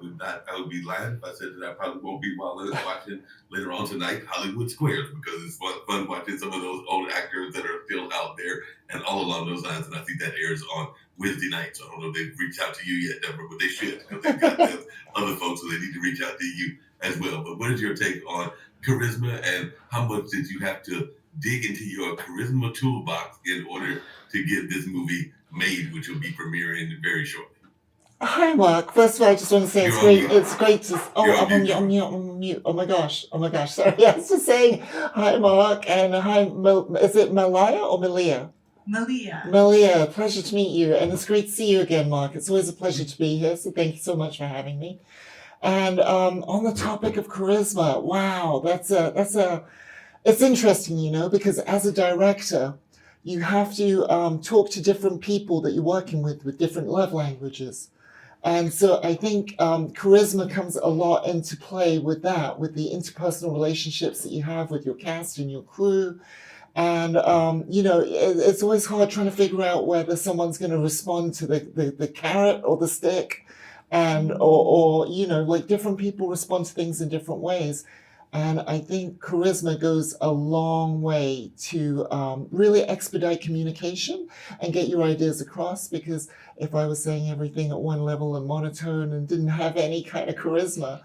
would be lying if I said that I probably won't be watching later on tonight Hollywood Squares, because it's fun watching some of those old actors that are still out there and all along those lines. And I think that airs on Wednesday night. So I don't know if they've reached out to you yet, Deborah, but they should, because they've got other folks, so they need to reach out to you as well. But what is your take on charisma, and how much did you have to dig into your charisma toolbox in order to get this movie made, which will be premiering very shortly? Hi, Mark. First of all, I just want to say it's You're great. on mute. It's great to. Oh, You're on I'm on mute. mute. I'm mute. I'm on mute. Oh my gosh. Oh my gosh. Sorry. I was just saying hi, Mark, and hi. Is it Malia or Malia? Malia. Malia, pleasure to meet you, and it's great to see you again, Mark. It's always a pleasure to be here. So thank you so much for having me. And on the topic of charisma, wow, it's interesting, you know, because as a director, you have to talk to different people that you're working with different love languages. And so I think charisma comes a lot into play with that, with the interpersonal relationships that you have with your cast and your crew. And, you know, it's always hard trying to figure out whether someone's going to respond to the carrot or the stick. And, or, you know, like different people respond to things in different ways. And I think charisma goes a long way to really expedite communication and get your ideas across. Because if I was saying everything at one level and monotone and didn't have any kind of charisma,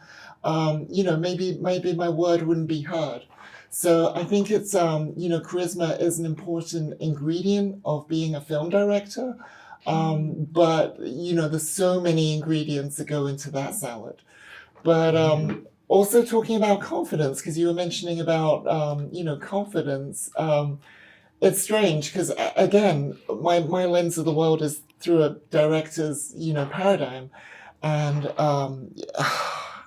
you know, maybe my word wouldn't be heard. So I think it's, you know, charisma is an important ingredient of being a film director. But, you know, there's so many ingredients that go into that salad. But also talking about confidence, because you were mentioning about, you know, confidence. It's strange because, again, my lens of the world is through a director's, you know, paradigm. And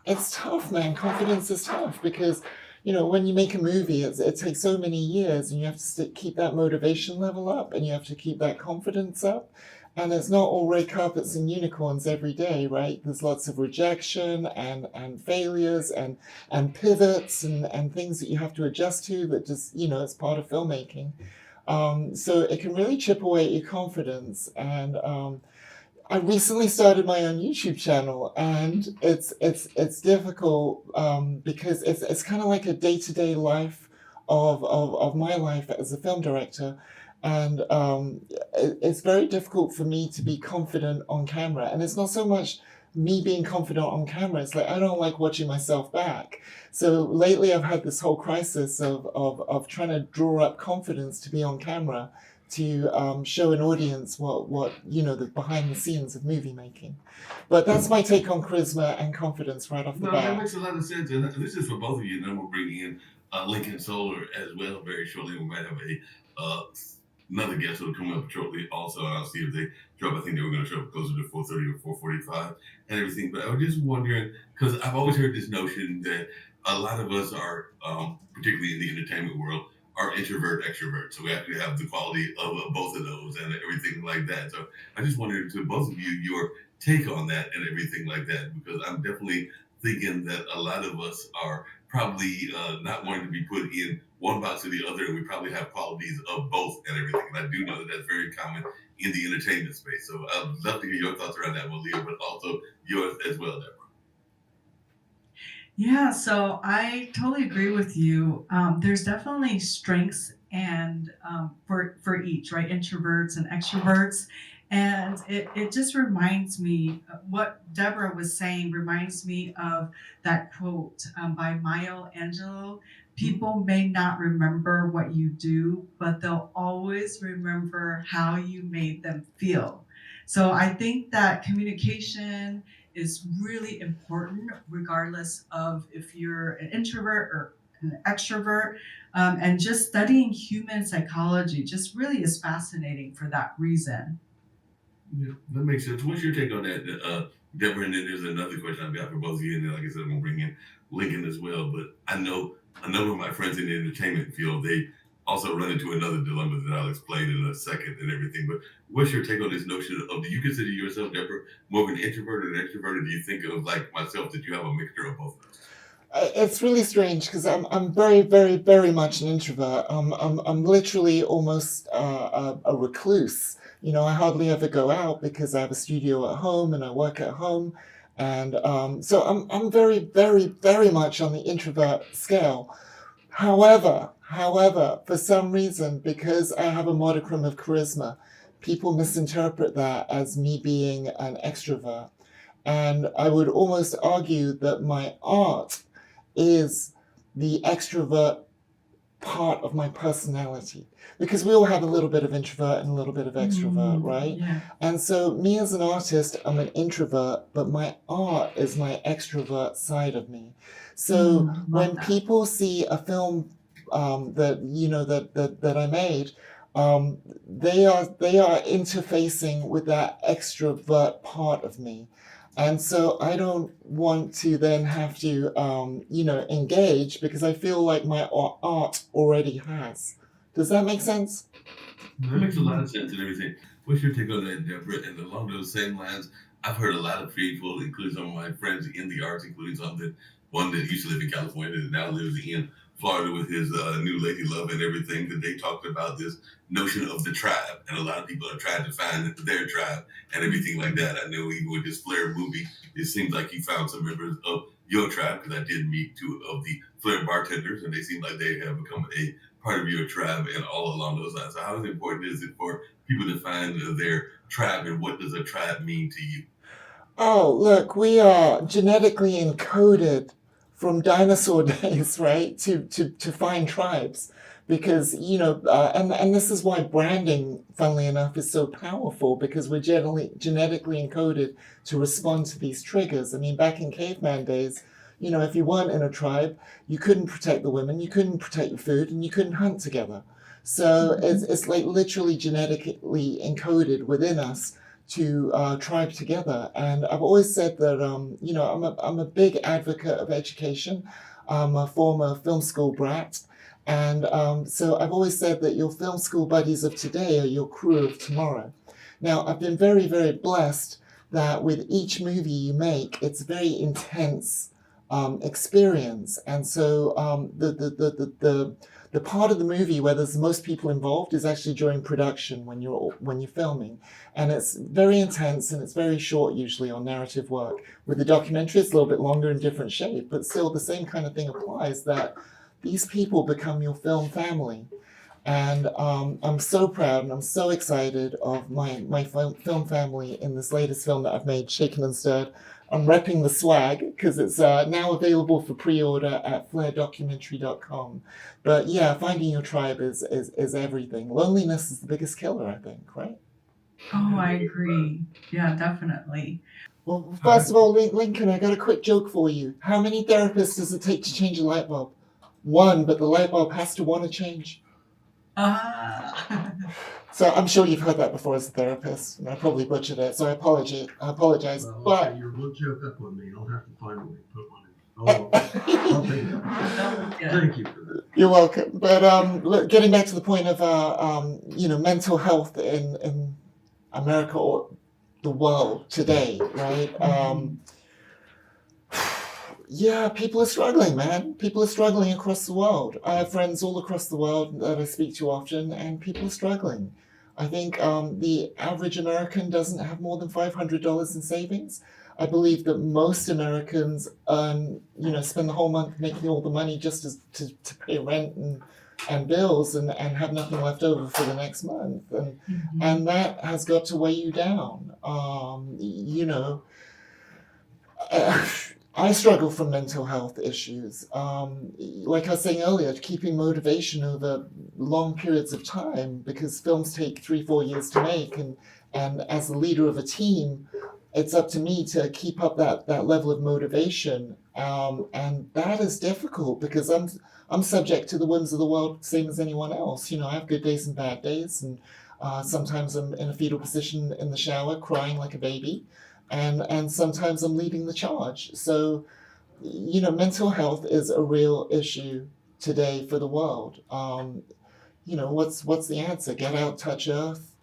it's tough, man. Confidence is tough because, you know, when you make a movie, it takes so many years, and you have to keep that motivation level up, and you have to keep that confidence up. And it's not all red carpets and unicorns every day, right? There's lots of rejection and failures and pivots and things that you have to adjust to that just, you know, it's part of filmmaking. So it can really chip away at your confidence. And I recently started my own YouTube channel, and it's difficult because it's kind of like a day-to-day life of my life as a film director. And it's very difficult for me to be confident on camera. And it's not so much me being confident on camera. It's like I don't like watching myself back. So lately I've had this whole crisis of trying to draw up confidence to be on camera, to show an audience what you know, the behind the scenes of movie making. But that's my take on charisma and confidence right off the No, that bat. makes a lot of sense. And this is for both of you. And then we'll bring in Lincoln Solar as well very shortly. We might have another guest who will come up shortly also. I'll see if they drop. I think they were going to show up closer to 4:30 or 4:45 and everything. But I was just wondering, because I've always heard this notion that a lot of us are, particularly in the entertainment world, are introvert, extrovert. So we actually have the quality of both of those and everything like that. So I just wondered to both of you, your take on that and everything like that, because I'm definitely thinking that a lot of us are probably not wanting to be put in one box or the other, and we probably have qualities of both and everything. And I do know that that's very common in the entertainment space. So I'd love to hear your thoughts around that, Malia, but also yours as well, Deborah. Yeah, so I totally agree with you. There's definitely strengths and for each, right? Introverts and extroverts. And it just reminds me, what Deborah was saying reminds me of that quote by Maya Angelou. People may not remember what you do, but they'll always remember how you made them feel. So I think that communication is really important, regardless of if you're an introvert or an extrovert. And just studying human psychology just really is fascinating for that reason. Yeah, that makes sense. What's your take on that, Deborah? And then there's another question I've got for both of you. And then, like I said, I'm going to bring in Lincoln as well. But I know a number of my friends in the entertainment field, they also run into another dilemma that I'll explain in a second and everything. But what's your take on this notion of, do you consider yourself, Deborah, more of an introvert or an extrovert? Or do you think of, like myself, that you have a mixture of both of those? It's really strange because I'm very, very, very much an introvert. I'm literally almost a recluse. You know, I hardly ever go out because I have a studio at home and I work at home, and so I'm very, very, very much on the introvert scale. However, for some reason, because I have a modicum of charisma, people misinterpret that as me being an extrovert, and I would almost argue that my art is the extrovert part of my personality, because we all have a little bit of introvert and a little bit of extrovert, right? Yeah. And so me as an artist, I'm an introvert, but my art is my extrovert side of me. So when people see a film that I made, they are interfacing with that extrovert part of me. And so I don't want to then have to, engage, because I feel like my art already has. Does that make sense? That makes a lot of sense and everything. What's your take on that, Deborah? And along those same lines, I've heard a lot of people, including some of my friends in the arts, including one that used to live in California that now lives in Florida with his new lady love and everything, that they talked about this notion of the tribe. And a lot of people are trying to find their tribe and everything like that. I know even with this FLAIR movie, it seems like you found some members of your tribe, because I did meet two of the FLAIR bartenders, and they seem like they have become a part of your tribe and all along those lines. So how important is it for people to find their tribe, and what does a tribe mean to you? Oh, look, we are genetically encoded from dinosaur days, right, to find tribes, because and this is why branding, funnily enough, is so powerful, because we're genetically encoded to respond to these triggers. I mean, back in caveman days, if you weren't in a tribe, you couldn't protect the women, you couldn't protect your food, and you couldn't hunt together. So it's like literally genetically encoded within us to tribe together. And I've always said that I'm a big advocate of education. I'm a former film school brat, and so I've always said that your film school buddies of today are your crew of tomorrow. Now, I've been very, very blessed that with each movie you make, it's a very intense experience. And so the part of the movie where there's the most people involved is actually during production, when you're filming, and it's very intense and it's very short usually on narrative work. With the documentary, it's a little bit longer and different shape, but still the same kind of thing applies, that these people become your film family. And I'm so proud and I'm so excited of my film family in this latest film that I've made, Shaken and Stirred. I'm repping the swag because it's now available for pre-order at FLAIRdocumentary.com. But yeah, finding your tribe is everything. Loneliness is the biggest killer, I think, right? Oh, I agree. Yeah, definitely. Well, first of all, Lincoln, I got a quick joke for you. How many therapists does it take to change a light bulb? One, but the light bulb has to want to change. So I'm sure you've heard that before as a therapist, and I probably butchered it, so I apologize. Well, But you're one joke up on me. I'll have to find a way to put one in. Thank you for that. You're welcome. But look, getting back to the point of mental health in America or the world today, right? Yeah, people are struggling, man. People are struggling across the world. I have friends all across the world that I speak to often, and people are struggling. I think the average American doesn't have more than $500 in savings. I believe that most Americans spend the whole month making all the money just to pay rent and bills and have nothing left over for the next month. And that has got to weigh you down. I struggle from mental health issues. Like I was saying earlier, keeping motivation over long periods of time, because films take 3-4 years to make, and as the leader of a team, it's up to me to keep up that level of motivation. And that is difficult because I'm subject to the whims of the world, same as anyone else. I have good days and bad days, and sometimes I'm in a fetal position in the shower crying like a baby. And sometimes I'm leading the charge. So, mental health is a real issue today for the world. What's the answer? Get out, touch earth,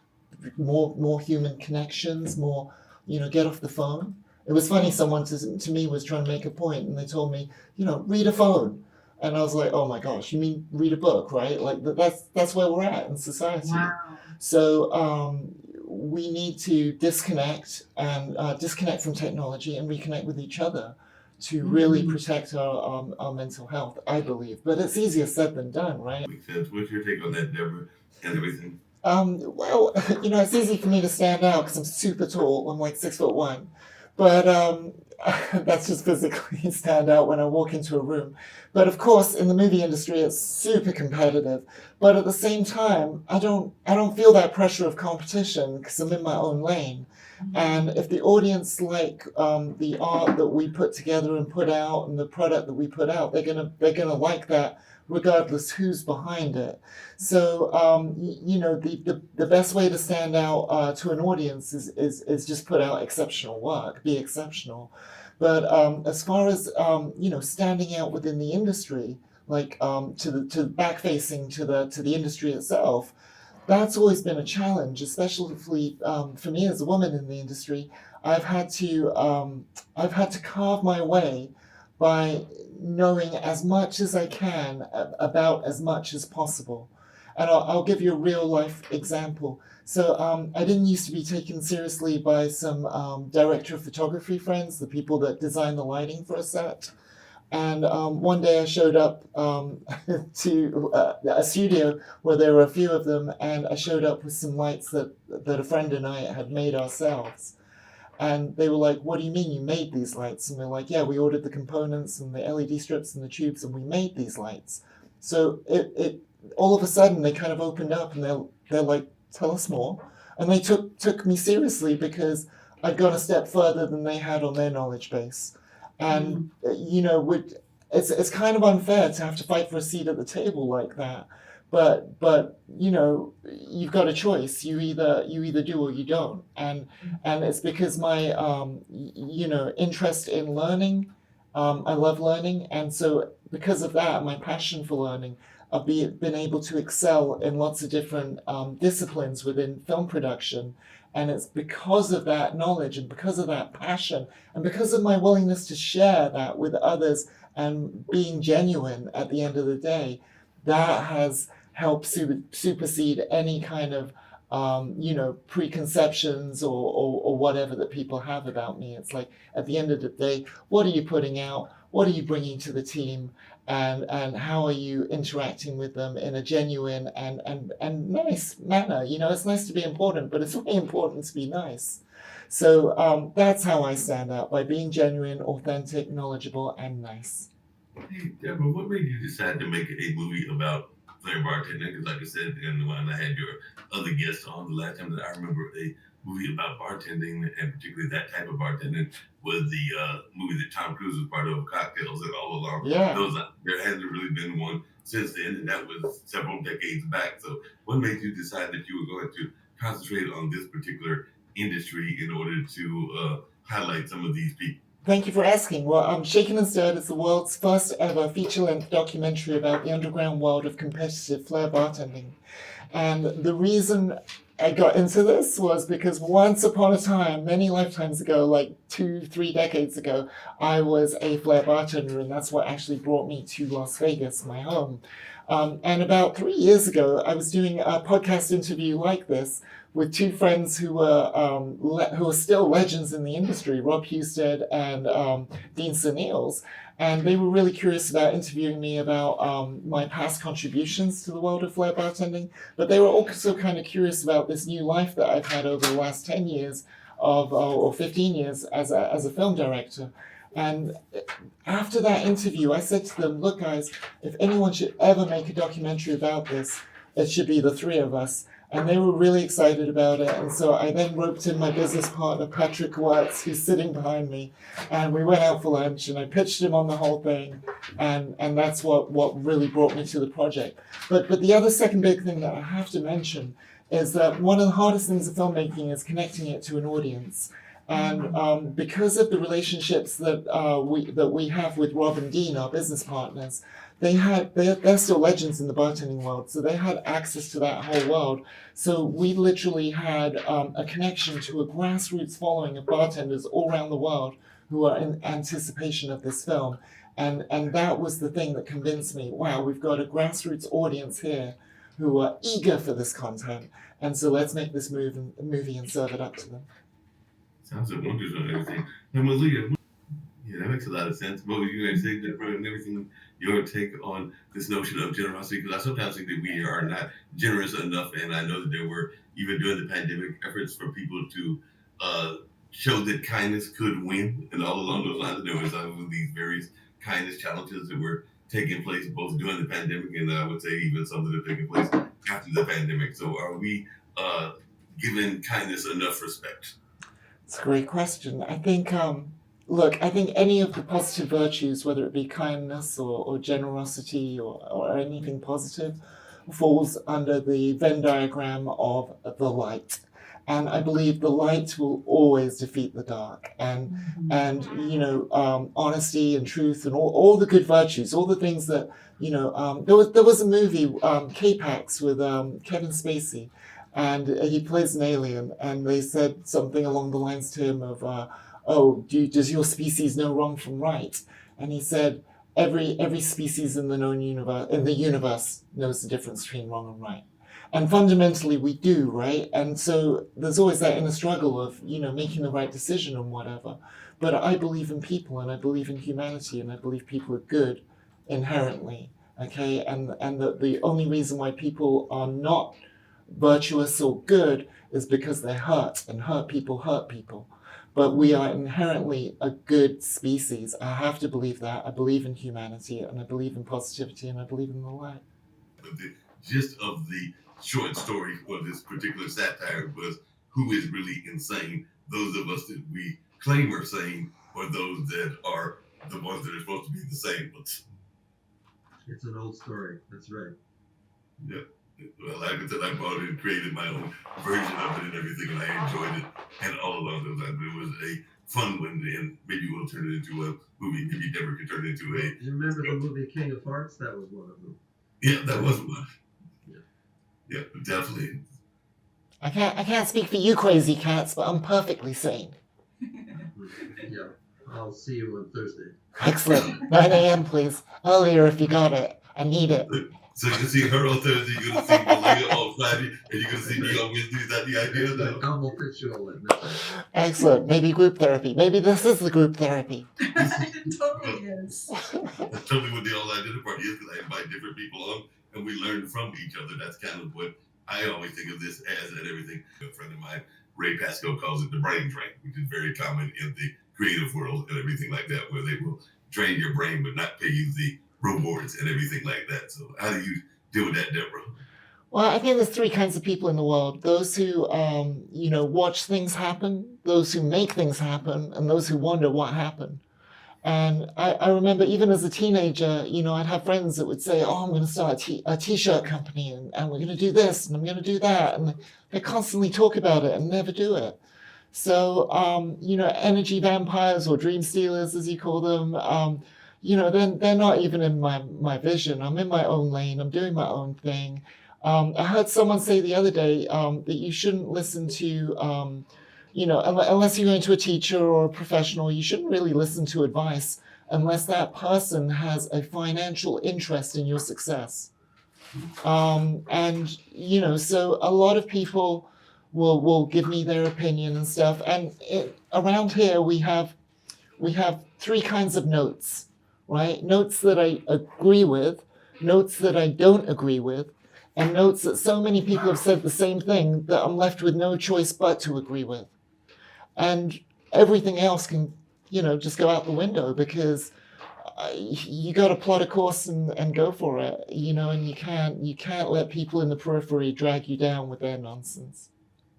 more human connections, more, get off the phone. It was funny, someone to me was trying to make a point, and they told me, read a phone. And I was like, oh my gosh, you mean read a book, right? Like that's where we're at in society. Wow. So we need to disconnect from technology and reconnect with each other to really protect our mental health, I believe. But it's easier said than done, right? Makes sense. What's your take on that, Deborah, and everything? Well, it's easy for me to stand out because I'm super tall. I'm like 6'1", but that's just physically stand out when I walk into a room. But of course, in the movie industry, it's super competitive. But at the same time, I don't feel that pressure of competition because I'm in my own lane. And if the audience like the art that we put together and put out and the product that we put out, they're gonna like that regardless who's behind it. So the best way to stand out to an audience is just put out exceptional work, be exceptional. But as far as standing out within the industry, like to back facing to the industry itself, that's always been a challenge, especially for me as a woman in the industry. I've had to carve my way by knowing as much as I can about as much as possible. And I'll give you a real life example. So I didn't used to be taken seriously by some director of photography friends, the people that design the lighting for a set. And one day I showed up to a studio where there were a few of them, and I showed up with some lights that a friend and I had made ourselves. And they were like, what do you mean you made these lights? And we're like, yeah, we ordered the components and the LED strips and the tubes, and we made these lights. So it all of a sudden they kind of opened up, and they're like, tell us more. And they took me seriously because I'd gone a step further than they had on their knowledge base. And it's kind of unfair to have to fight for a seat at the table like that. But you've got a choice. You either do or you don't. And it's because my interest in learning, I love learning, and so because of that, my passion for learning, I've been able to excel in lots of different disciplines within film production. And it's because of that knowledge and because of that passion and because of my willingness to share that with others and being genuine at the end of the day, that has helped supersede any kind of preconceptions or whatever that people have about me. It's like, at the end of the day, what are you putting out? What are you bringing to the team? And how are you interacting with them in a genuine and nice manner? It's nice to be important, but it's really important to be nice. So that's how I stand out, by being genuine, authentic, knowledgeable, and nice. Hey, Deborah, what made you decide to make a movie about FLAIR bartending? Because like I said, and when I had your other guests on the last time, that I remember a movie about bartending, and particularly that type of bartending, was the movie that Tom Cruise was part of, Cocktails, and all along. Yeah. There hasn't really been one since then, and that was several decades back. So what made you decide that you were going to concentrate on this particular industry in order to highlight some of these people? Thank you for asking. Well, Shaken and Stirred is the world's first ever feature-length documentary about the underground world of competitive FLAIR bartending. And the reason I got into this was because once upon a time, many lifetimes ago, like 2-3 decades ago, I was a FLAIR bartender, and that's what actually brought me to Las Vegas, my home. And about 3 years ago, I was doing a podcast interview like this with two friends who were still legends in the industry, Rob Husted and Dean Sunils. And they were really curious about interviewing me about my past contributions to the world of FLAIR bartending. But they were also kind of curious about this new life that I've had over the last 10 years or 15 years as a film director. And after that interview, I said to them, look, guys, if anyone should ever make a documentary about this, it should be the three of us. And they were really excited about it. And so I then roped in my business partner, Patrick Watts, who's sitting behind me. And we went out for lunch and I pitched him on the whole thing. And that's what really brought me to the project. But the other second big thing that I have to mention is that one of the hardest things of filmmaking is connecting it to an audience. And because of the relationships that we have with Rob and Dean, our business partners, they're still legends in the bartending world, so they had access to that whole world. So we literally had a connection to a grassroots following of bartenders all around the world who are in anticipation of this film. And that was the thing that convinced me, wow, we've got a grassroots audience here who are eager for this content. And so let's make this movie and serve it up to them. Sounds like wonders on everything. Now, Malia, yeah, that makes a lot of sense. What were you going to say, Deborah, and everything, your take on this notion of generosity? Because I sometimes think that we are not generous enough, and I know that there were, even during the pandemic, efforts for people to show that kindness could win, and all along those lines, there was these various kindness challenges that were taking place both during the pandemic, and I would say even some that have taken place after the pandemic. So are we giving kindness enough respect? It's a great question. I think, look, I think any of the positive virtues, whether it be kindness or generosity or anything positive, falls under the Venn diagram of the light. And I believe the light will always defeat the dark. And you know, honesty and truth and all the good virtues, all the things that, you know, there was a movie, K-Pax, with Kevin Spacey. And he plays an alien, and they said something along the lines to him of, does your species know wrong from right? And he said, every species in the universe knows the difference between wrong and right. And fundamentally we do, right? And so there's always that inner struggle of, you know, making the right decision and whatever. But I believe in people, and I believe in humanity, and I believe people are good inherently, okay? And the only reason why people are not virtuous or good is because they hurt, and hurt people. But we are inherently a good species. I have to believe that. I believe in humanity, and I believe in positivity, and I believe in the light. The gist of the short story for this particular satire was, who is really insane? Those of us that we claim are sane, or those that are the ones that are supposed to be the same ones? It's an old story. That's right. Yeah. Well, like I said, I bought it and created my own version of it and everything, and I enjoyed it. And all along those lines, it was a fun one, and maybe we'll turn it into a movie. Maybe Deborah could turn it into a. You remember the movie King of Hearts? That was one of them. Yeah, that was one. Yeah, definitely. I can't speak for you crazy cats, but I'm perfectly sane. Yeah, I'll see you on Thursday. Excellent. 9 a.m. please. Earlier if you got it. I need it. So you can see her on Thursday, you're going to see Malia on Friday, and you're going to see me on Wednesday. Is that the idea, though? I will pitch you all at midnight. Excellent. Maybe group therapy. Maybe this is the group therapy. It totally is. That's totally what the whole idea of the party is, because I invite different people on, and we learn from each other. That's kind of what I always think of this as, and everything. A friend of mine, Ray Pascoe, calls it the brain drain, which is very common in the creative world and everything like that, where they will drain your brain but not pay you the rewards and everything like that. So how do you deal with that, Deborah? Well, I think there's three kinds of people in the world. Those who, watch things happen, those who make things happen, and those who wonder what happened. And I remember even as a teenager, I'd have friends that would say, I'm going to start a t-shirt company, and we're going to do this, and I'm going to do that. And they constantly talk about it and never do it. So, energy vampires or dream stealers, as you call them, they're not even in my vision. I'm in my own lane. I'm doing my own thing. I heard someone say the other day that you shouldn't listen to, unless you're going to a teacher or a professional, you shouldn't really listen to advice unless that person has a financial interest in your success. So a lot of people will give me their opinion and stuff. And around here we have three kinds of notes, right? Notes that I agree with, notes that I don't agree with, and notes that so many people have said the same thing that I'm left with no choice but to agree with. And everything else can, just go out the window because you got to plot a course and go for it, and you can't let people in the periphery drag you down with their nonsense.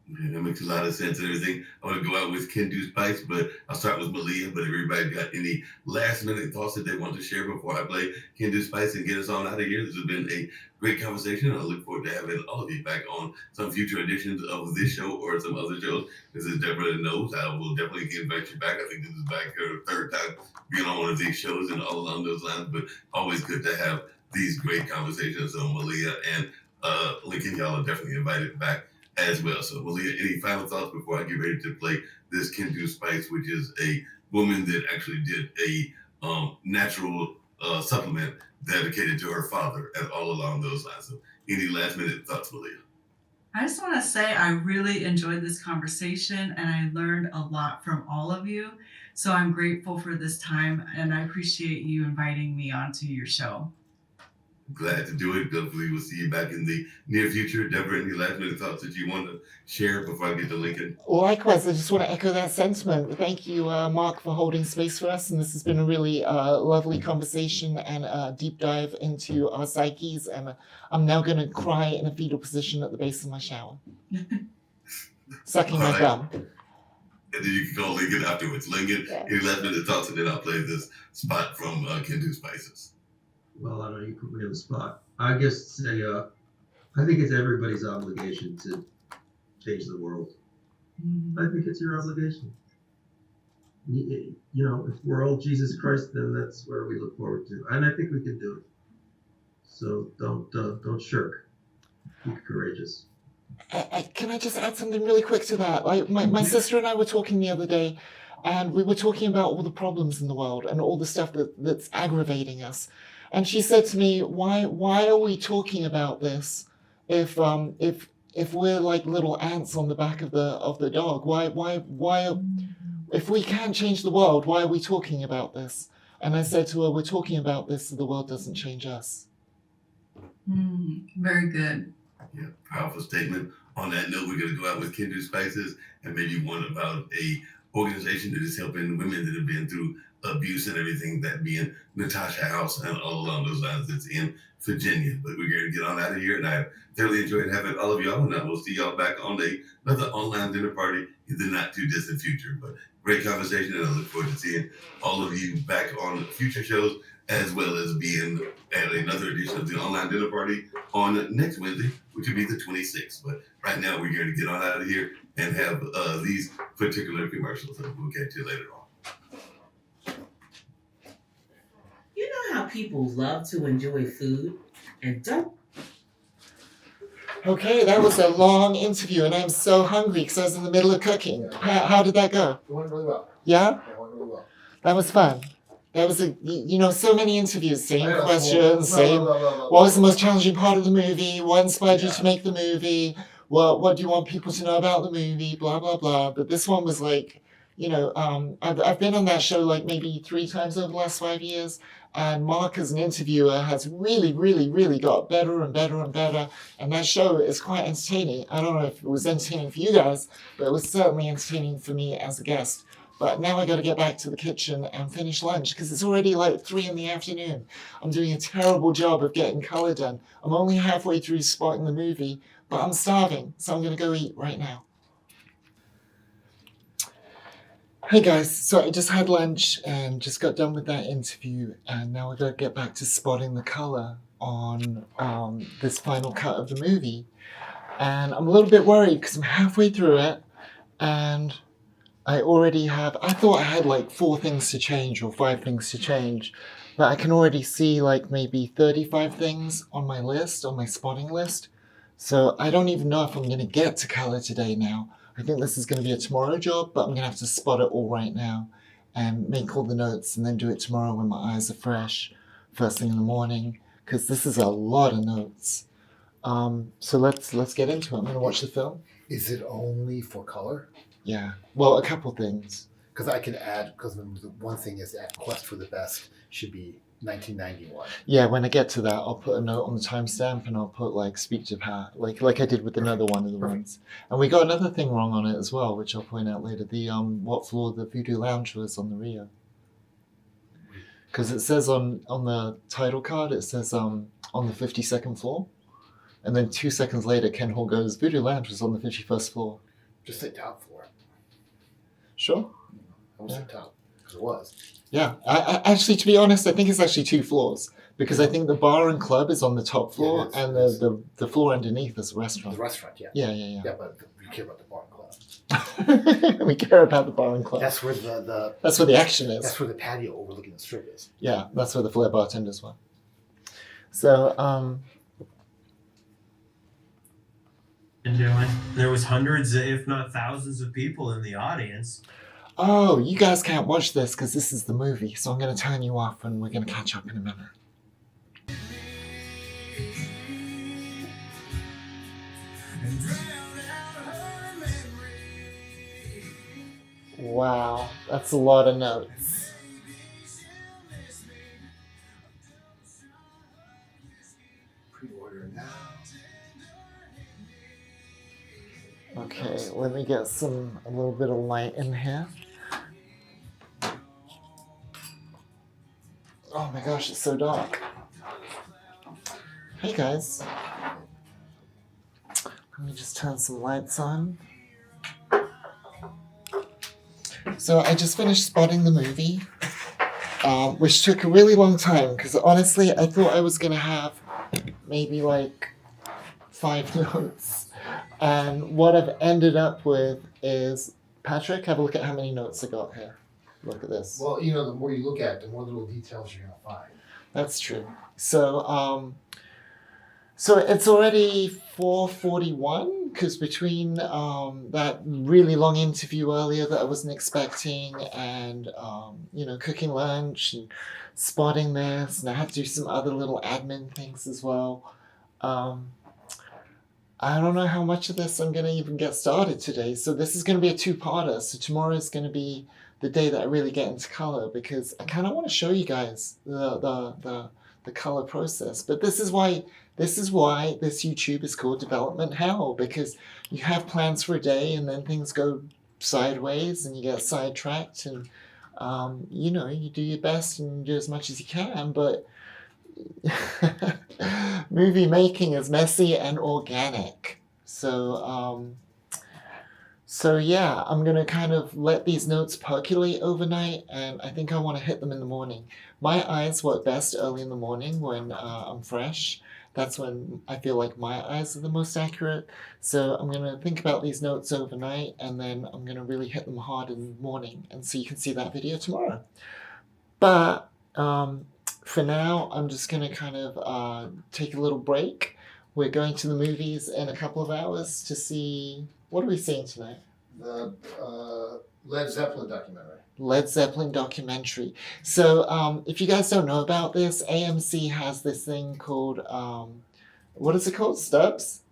Yeah, that makes a lot of sense and everything. I want to go out with Kendu Spice, but I'll start with Malia. But if everybody got any last minute thoughts that they want to share before I play Kendu Spice and get us on out of here? This has been a great conversation. I look forward to having all of you back on some future editions of this show or some other shows. This is Deborah that knows. I will definitely invite you back. I think this is back her third time being on one of these shows and all along those lines. But always good to have these great conversations. So Malia and Lincoln, y'all are definitely invited back as well. So, Malia, any final thoughts before I get ready to play this Kendu Spice, which is a woman that actually did a natural supplement dedicated to her father and all along those lines. So, any last minute thoughts, Malia? I just want to say I really enjoyed this conversation and I learned a lot from all of you. So I'm grateful for this time and I appreciate you inviting me onto your show. Glad to do it. Hopefully we'll see you back in the near future. Deborah, any last minute thoughts that you want to share before I get to Lincoln? Likewise, I just want to echo that sentiment. Thank you, Mark, for holding space for us. And this has been a really lovely conversation and a deep dive into our psyches. And I'm now going to cry in a fetal position at the base of my shower, sucking my thumb. And then you can call Lincoln afterwards. Lincoln, any last minute thoughts, and then I'll play this spot from Kendu Spices. Well, I don't know, you put me on the spot. I guess say, I think it's everybody's obligation to change the world. I think it's your obligation. If we're all Jesus Christ, then that's where we look forward to, and I think we can do it. So don't shirk. Be courageous. Can I just add something really quick to that? Like my sister and I were talking the other day, and we were talking about all the problems in the world and all the stuff that's aggravating us. And she said to me, "Why are we talking about this if we're like little ants on the back of the dog? Why if we can't change the world, why are we talking about this?" And I said to her, "We're talking about this so the world doesn't change us." Very good. Yeah, powerful statement. On that note, we're going to go out with Kendu Spices and maybe one about a organization that is helping women that have been through abuse and everything, that being Natasha House and all along those lines. That's in Virginia. But we're going to get on out of here, and I thoroughly enjoyed having all of y'all, and I will see y'all back on another online dinner party in the not too distant future. But great conversation, and I look forward to seeing all of you back on future shows, as well as being at another edition of the online dinner party on next Wednesday, which will be the 26th. But right now, we're going to get on out of here and have these particular commercials, and we'll catch you later on. You know how people love to enjoy food and don't. Okay, that was a long interview, and I'm so hungry because I was in the middle of cooking. How did that go? It went really well. Yeah? It went really well. That was fun. That was so many interviews, same Yeah, questions, same. What was the most challenging part of the movie? What inspired you to make the movie? What do you want people to know about the movie? Blah, blah, blah. But this one was like, I've been on that show like maybe 3 times over the last 5 years. And Mark, as an interviewer, has really, really, really got better and better and better. And that show is quite entertaining. I don't know if it was entertaining for you guys, but it was certainly entertaining for me as a guest. But now I got to get back to the kitchen and finish lunch because it's already like 3 p.m. I'm doing a terrible job of getting color done. I'm only halfway through spotting the movie, but I'm starving, so I'm going to go eat right now. Hey guys, so I just had lunch and just got done with that interview, and now we're going to get back to spotting the color on this final cut of the movie. And I'm a little bit worried because I'm halfway through it, and I already have, I thought I had like 4 things to change or 5 things to change, but I can already see like maybe 35 things on my list, on my spotting list. So I don't even know if I'm going to get to color today now. I think this is going to be a tomorrow job, but I'm going to have to spot it all right now and make all the notes and then do it tomorrow when my eyes are fresh, first thing in the morning, because this is a lot of notes. So let's get into it. I'm going to watch the film. Is it only for color? Yeah. Well, a couple things. Because I can add, because the one thing is that Quest for the Best should be 1991. Yeah, when I get to that, I'll put a note on the timestamp and I'll put like speak to Pat, like I did with another one of the ones. And we got another thing wrong on it as well, which I'll point out later. The what floor the Voodoo Lounge was on the Rio. Because it says on the title card, it says on the 52nd floor. And then 2 seconds later, Ken Hall goes, Voodoo Lounge was on the 51st floor. Just say top floor. Sure. I would say top, because it was. Yeah, I actually, to be honest, I think it's actually 2 floors because I think the bar and club is on the top floor and the floor underneath is the restaurant. The restaurant, yeah. Yeah. Yeah, but we care about the bar and club. We care about the bar and club. That's where that's where the action is. That's where the patio overlooking the strip is. Yeah, that's where the FLAIR bartenders were. So, And there was hundreds, if not thousands, of people in the audience. oh, you guys can't watch this because this is the movie, so I'm going to turn you off and we're going to catch up in a minute. Wow, that's a lot of notes. Pre-order now. Okay, let me get a little bit of light in here. Oh my gosh, it's so dark. Hey guys. Let me just turn some lights on. So I just finished spotting the movie, which took a really long time because honestly I thought I was going to have maybe like 5 notes. And what I've ended up with is, Patrick, have a look at how many notes I got here. Look at this. Well, you know, the more you look at it, the more little details you're going to find. That's true. So, so it's already 4:41 because between that really long interview earlier that I wasn't expecting and, you know, cooking lunch and spotting this, and I had to do some other little admin things as well. I don't know how much of this I'm going to even get started today. So this is going to be a 2-parter. So tomorrow is going to be the day that I really get into color because I kind of want to show you guys the color process. But this is why this YouTube is called Development Hell, because you have plans for a day and then things go sideways and you get sidetracked and you know, you do your best and do as much as you can, but movie making is messy and organic. So yeah, I'm gonna kind of let these notes percolate overnight, and I think I want to hit them in the morning. My eyes work best early in the morning when I'm fresh. That's when I feel like my eyes are the most accurate. So I'm gonna think about these notes overnight, and then I'm gonna really hit them hard in the morning, and so you can see that video tomorrow. But for now, I'm just going to kind of take a little break. We're going to the movies in a couple of hours to see... What are we seeing tonight? The Led Zeppelin documentary. Led Zeppelin documentary. So if you guys don't know about this, AMC has this thing called... what is it called? Stubs?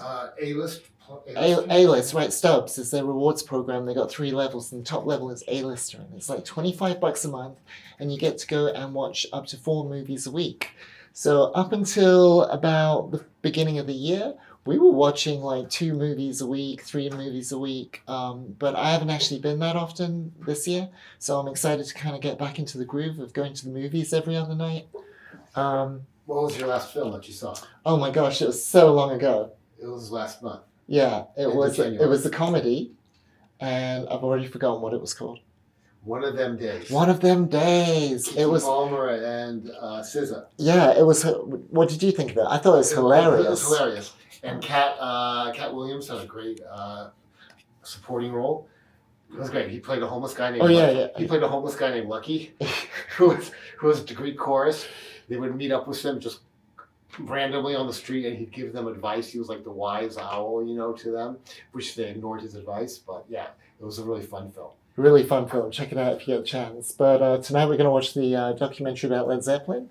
A-list. A-list, right? Stubs is their rewards program. They got 3 levels, and the top level is A-lister, and it's like $25 a month, and you get to go and watch up to 4 movies a week. So up until about the beginning of the year, we were watching like 2 movies a week, 3 movies a week, but I haven't actually been that often this year, so I'm excited to kind of get back into the groove of going to the movies every other night. What was your last film that you saw? Oh my gosh, it was so long ago. It was last month. Yeah, it was a comedy, and I've already forgotten what it was called. One of Them Days. One of Them Days. Kiki It was Palmer and SZA. Yeah, it was. What did you think of it? I thought it was hilarious. It was hilarious. And Cat Williams had a great supporting role. It was great. He played a homeless guy named. Oh yeah. He played a homeless guy named Lucky, who was the Greek chorus. They would meet up with him just randomly on the street, and he'd give them advice. He was like the wise owl, to them, which they ignored his advice. But yeah, it was a really fun film. Really fun film. Check it out if you get a chance. But tonight we're going to watch the documentary about Led Zeppelin,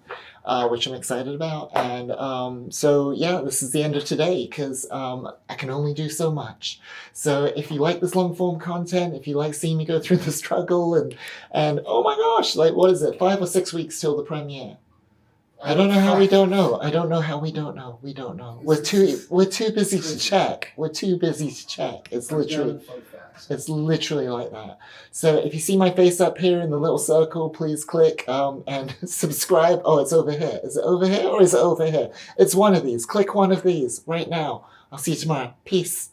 which I'm excited about. And so, yeah, this is the end of today because I can only do so much. So if you like this long-form content, if you like seeing me go through the struggle and oh my gosh, like what is it, 5 or 6 weeks till the premiere? I don't know how we don't know. I don't know how we don't know. We don't know. We're too busy to check. We're too busy to check. It's literally like that. So if you see my face up here in the little circle, please click and subscribe. Oh, it's over here. Is it over here or is it over here? It's one of these. Click one of these right now. I'll see you tomorrow. Peace.